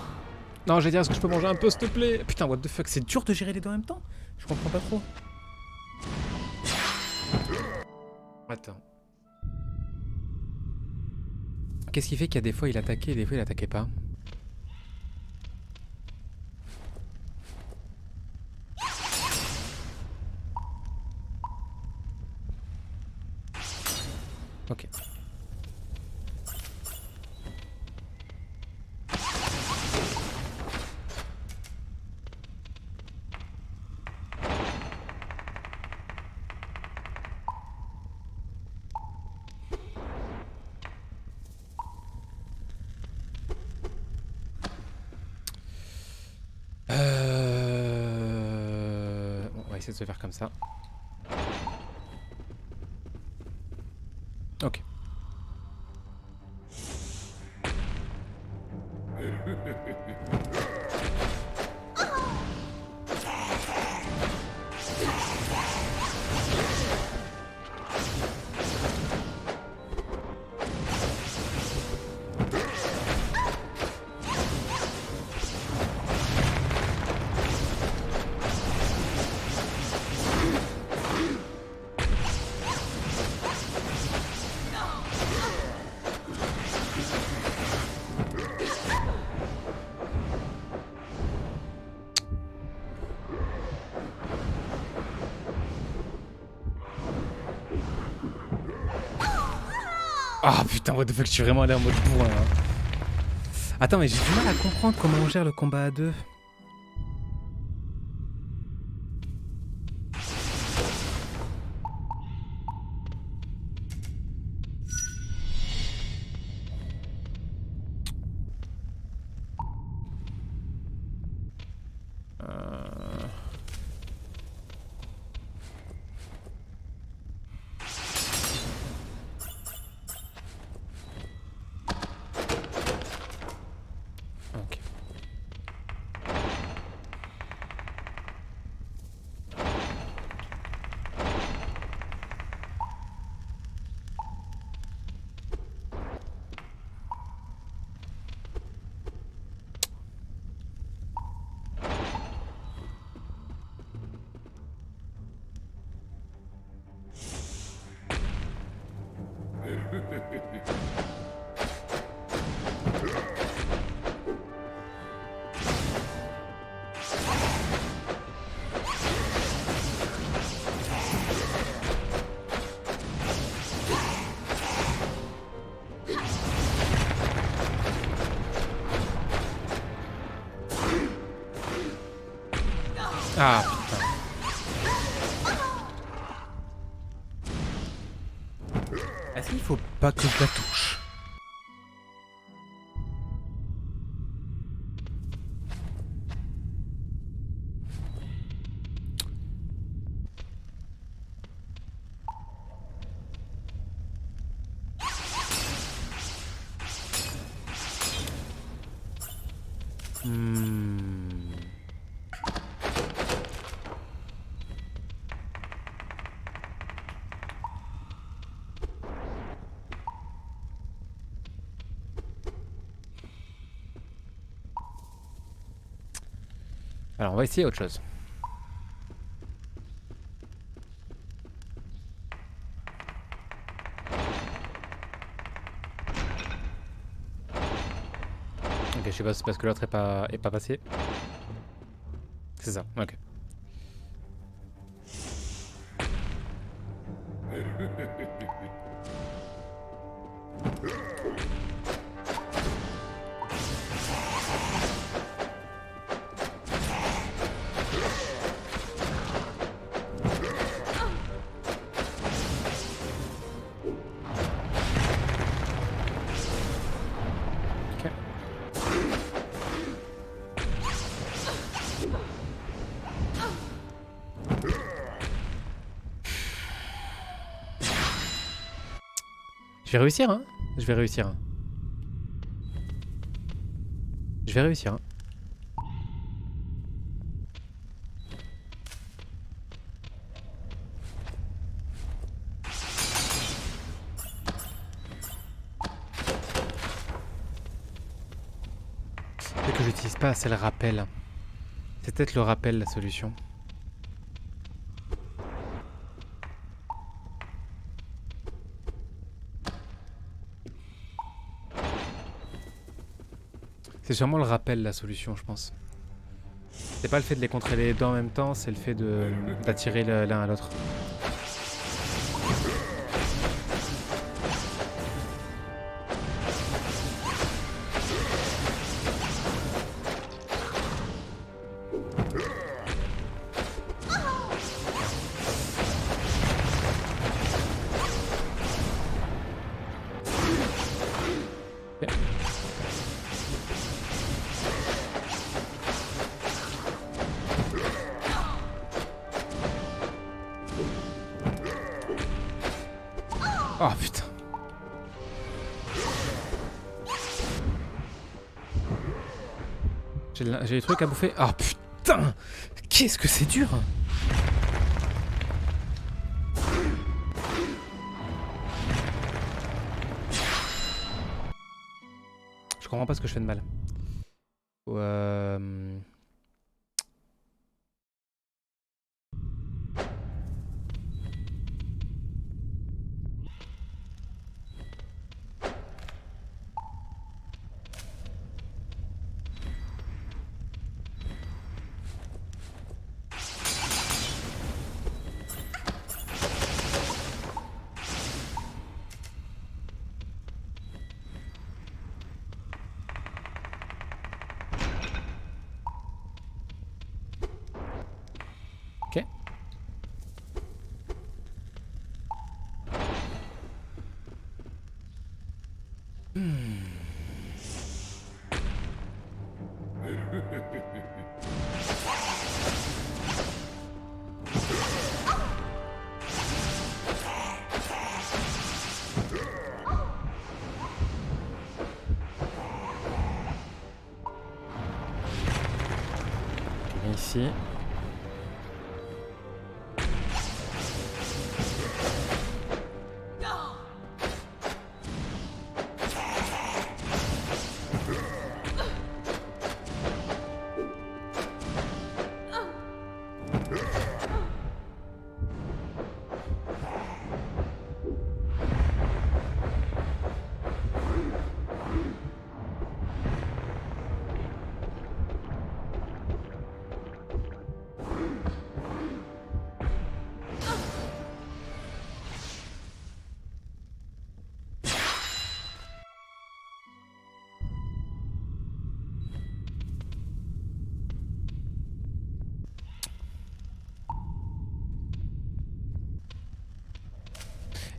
Non, j'allais dire, est-ce que je peux manger un peu, s'il te plaît? Putain, what the fuck, c'est dur de gérer les deux en même temps? Je comprends pas trop. Attends. Qu'est-ce qui fait qu'il y a des fois il attaquait et des fois il attaquait pas? Ok. Bon, on va essayer de se faire comme ça. Ok. Ah putain, what the fuck, je suis vraiment allé en mode bourrin. Hein. Attends, mais j'ai du mal à comprendre comment on gère le combat à deux. Ok. Ah putain. Est-ce qu'il faut pas que je la touche? Alors on va essayer autre chose. Ok, je sais pas, c'est parce que l'autre est pas passé. C'est ça, ok. Je vais réussir, hein. Je vais réussir. Hein. Je vais réussir. Hein. C'est que j'utilise pas assez le rappel. C'est peut-être le rappel la solution. C'est sûrement le rappel la solution, je pense. C'est pas le fait de les contrer les deux en même temps, c'est le fait d'attirer l'un à l'autre. Oh putain. J'ai des trucs à bouffer. Oh putain. Qu'est-ce que c'est dur. Je comprends pas ce que je fais de mal. Ok. Ici.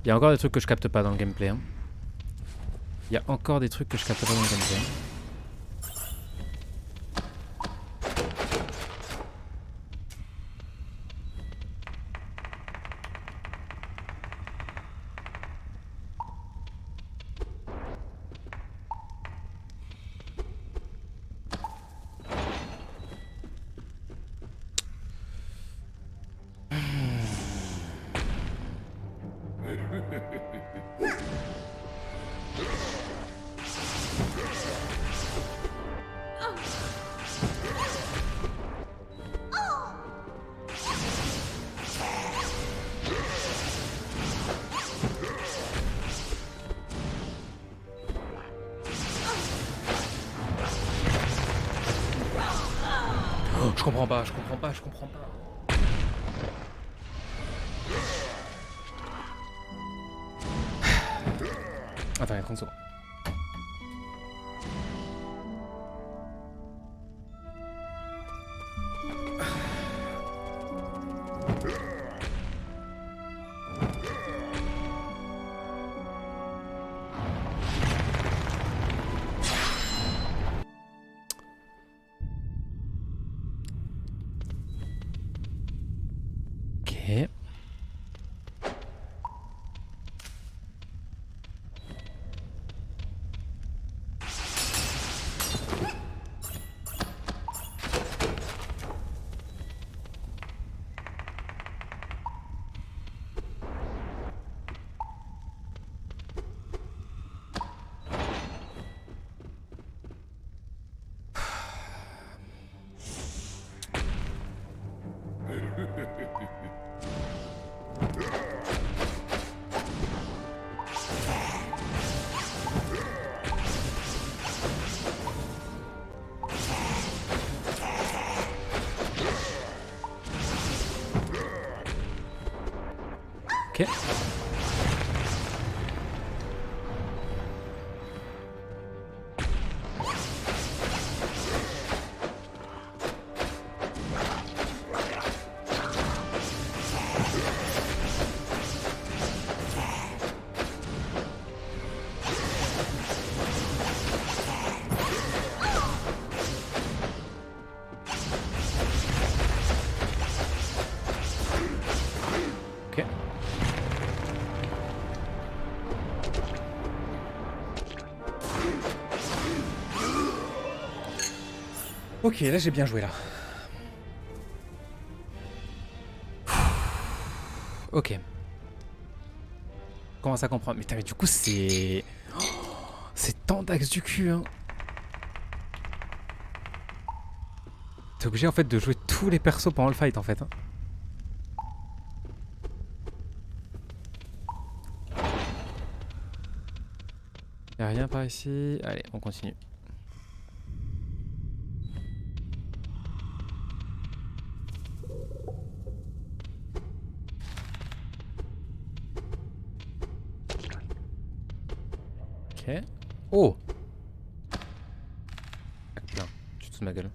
Il y a encore des trucs que je capte pas dans le gameplay. Hein. Il y a encore des trucs que je capte pas dans le gameplay. Je comprends pas, je comprends pas, je comprends pas. Attends, il y a 30 secondes. Ok. Ok. Ok. Ok, là j'ai bien joué là. Ok. Commence à comprendre. Mais, mais du coup c'est... Oh, c'est tant d'axes du cul hein. T'es obligé en fait de jouer tous les persos pendant le fight en fait. Hein. Y'a rien par ici. Allez, on continue. Ok. Oh! Plein. Tu te fous de ma gueule.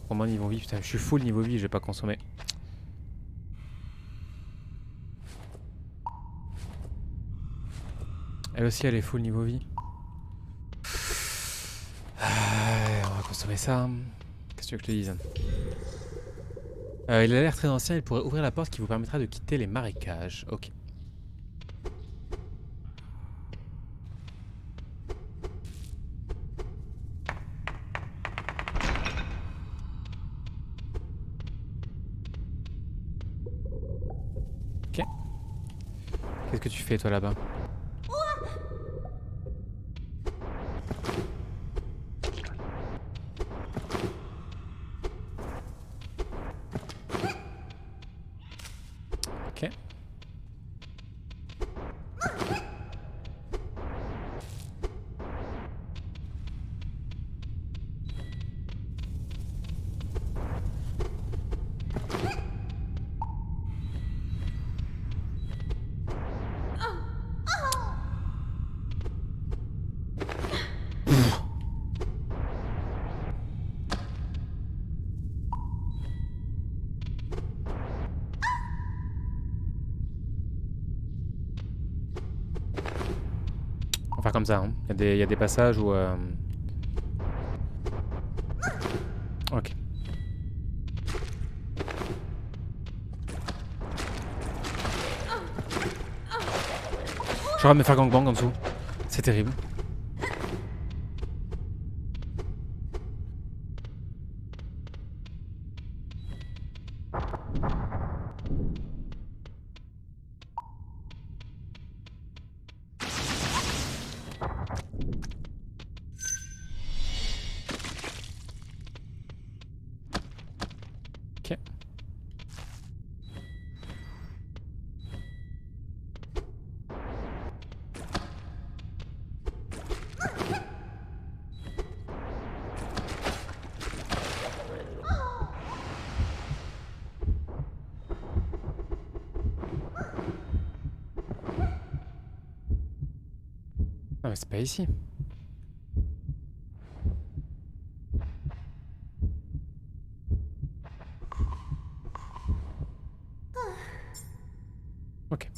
Pour moi niveau vie, putain, je suis full niveau vie, je vais pas consommer. Elle aussi, elle est full niveau vie. On va consommer ça. Qu'est-ce que tu veux que je te dise? Il a l'air très ancien, il pourrait ouvrir la porte qui vous permettra de quitter les marécages. Ok. Ok. Qu'est-ce que tu fais toi là-bas? Ok. On va faire comme ça, hein. Il y a des passages où... Ok. J'aurais de me faire gangbang en dessous. C'est terrible. Ok. Ah mais c'est pas ici. Ok.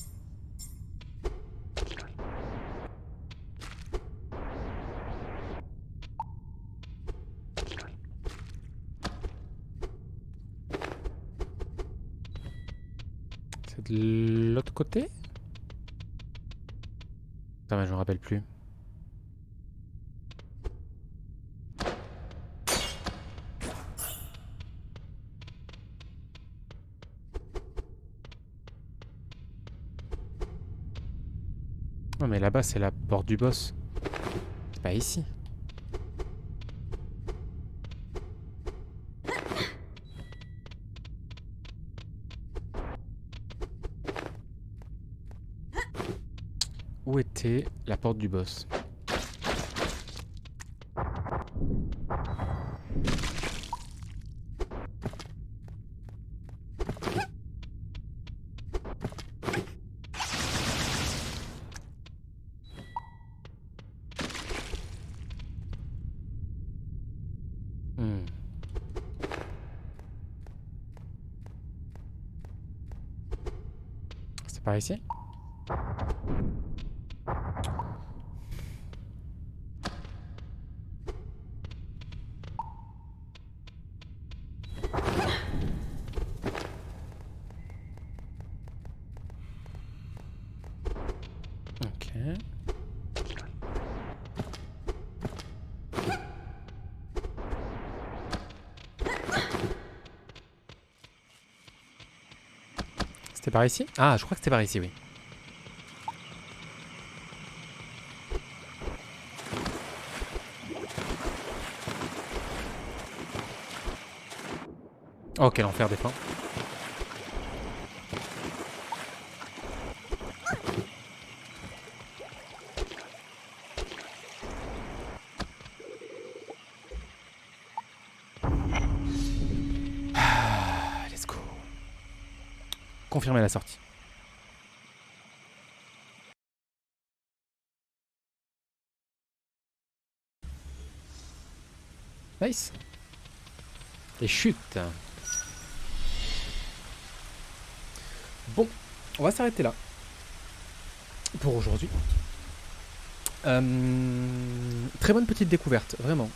C'est de l'autre côté? Putain mais je me rappelle plus. Non mais là-bas c'est la porte du boss. C'est pas ici. Où était la porte du boss? Hmm. C'est par ici? Ok. C'était par ici? Ah, je crois que c'était par ici, oui. Oh, quel enfer des fins. Ah, let's go. Confirmer la sortie. Nice. Et chute. Bon, on va s'arrêter là pour aujourd'hui. Très bonne petite découverte, vraiment.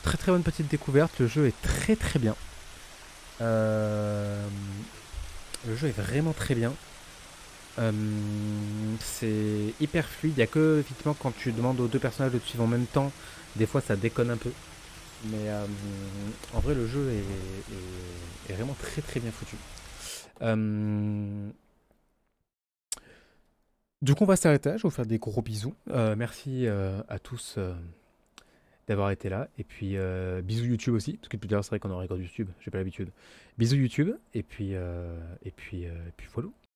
Très très bonne petite découverte. Le jeu est très très bien. Le jeu est vraiment très bien. C'est hyper fluide. Il n'y a que effectivement quand tu demandes aux deux personnages de te suivre en même temps, des fois ça déconne un peu. Mais en vrai, le jeu est vraiment très très bien foutu. Du coup, on va s'arrêter là. Je vais vous faire des gros bisous. Merci à tous d'avoir été là. Et puis, bisous YouTube aussi. Parce que plus tard, c'est vrai qu'on en regarde YouTube. J'ai pas l'habitude. Bisous YouTube. Et puis voilà.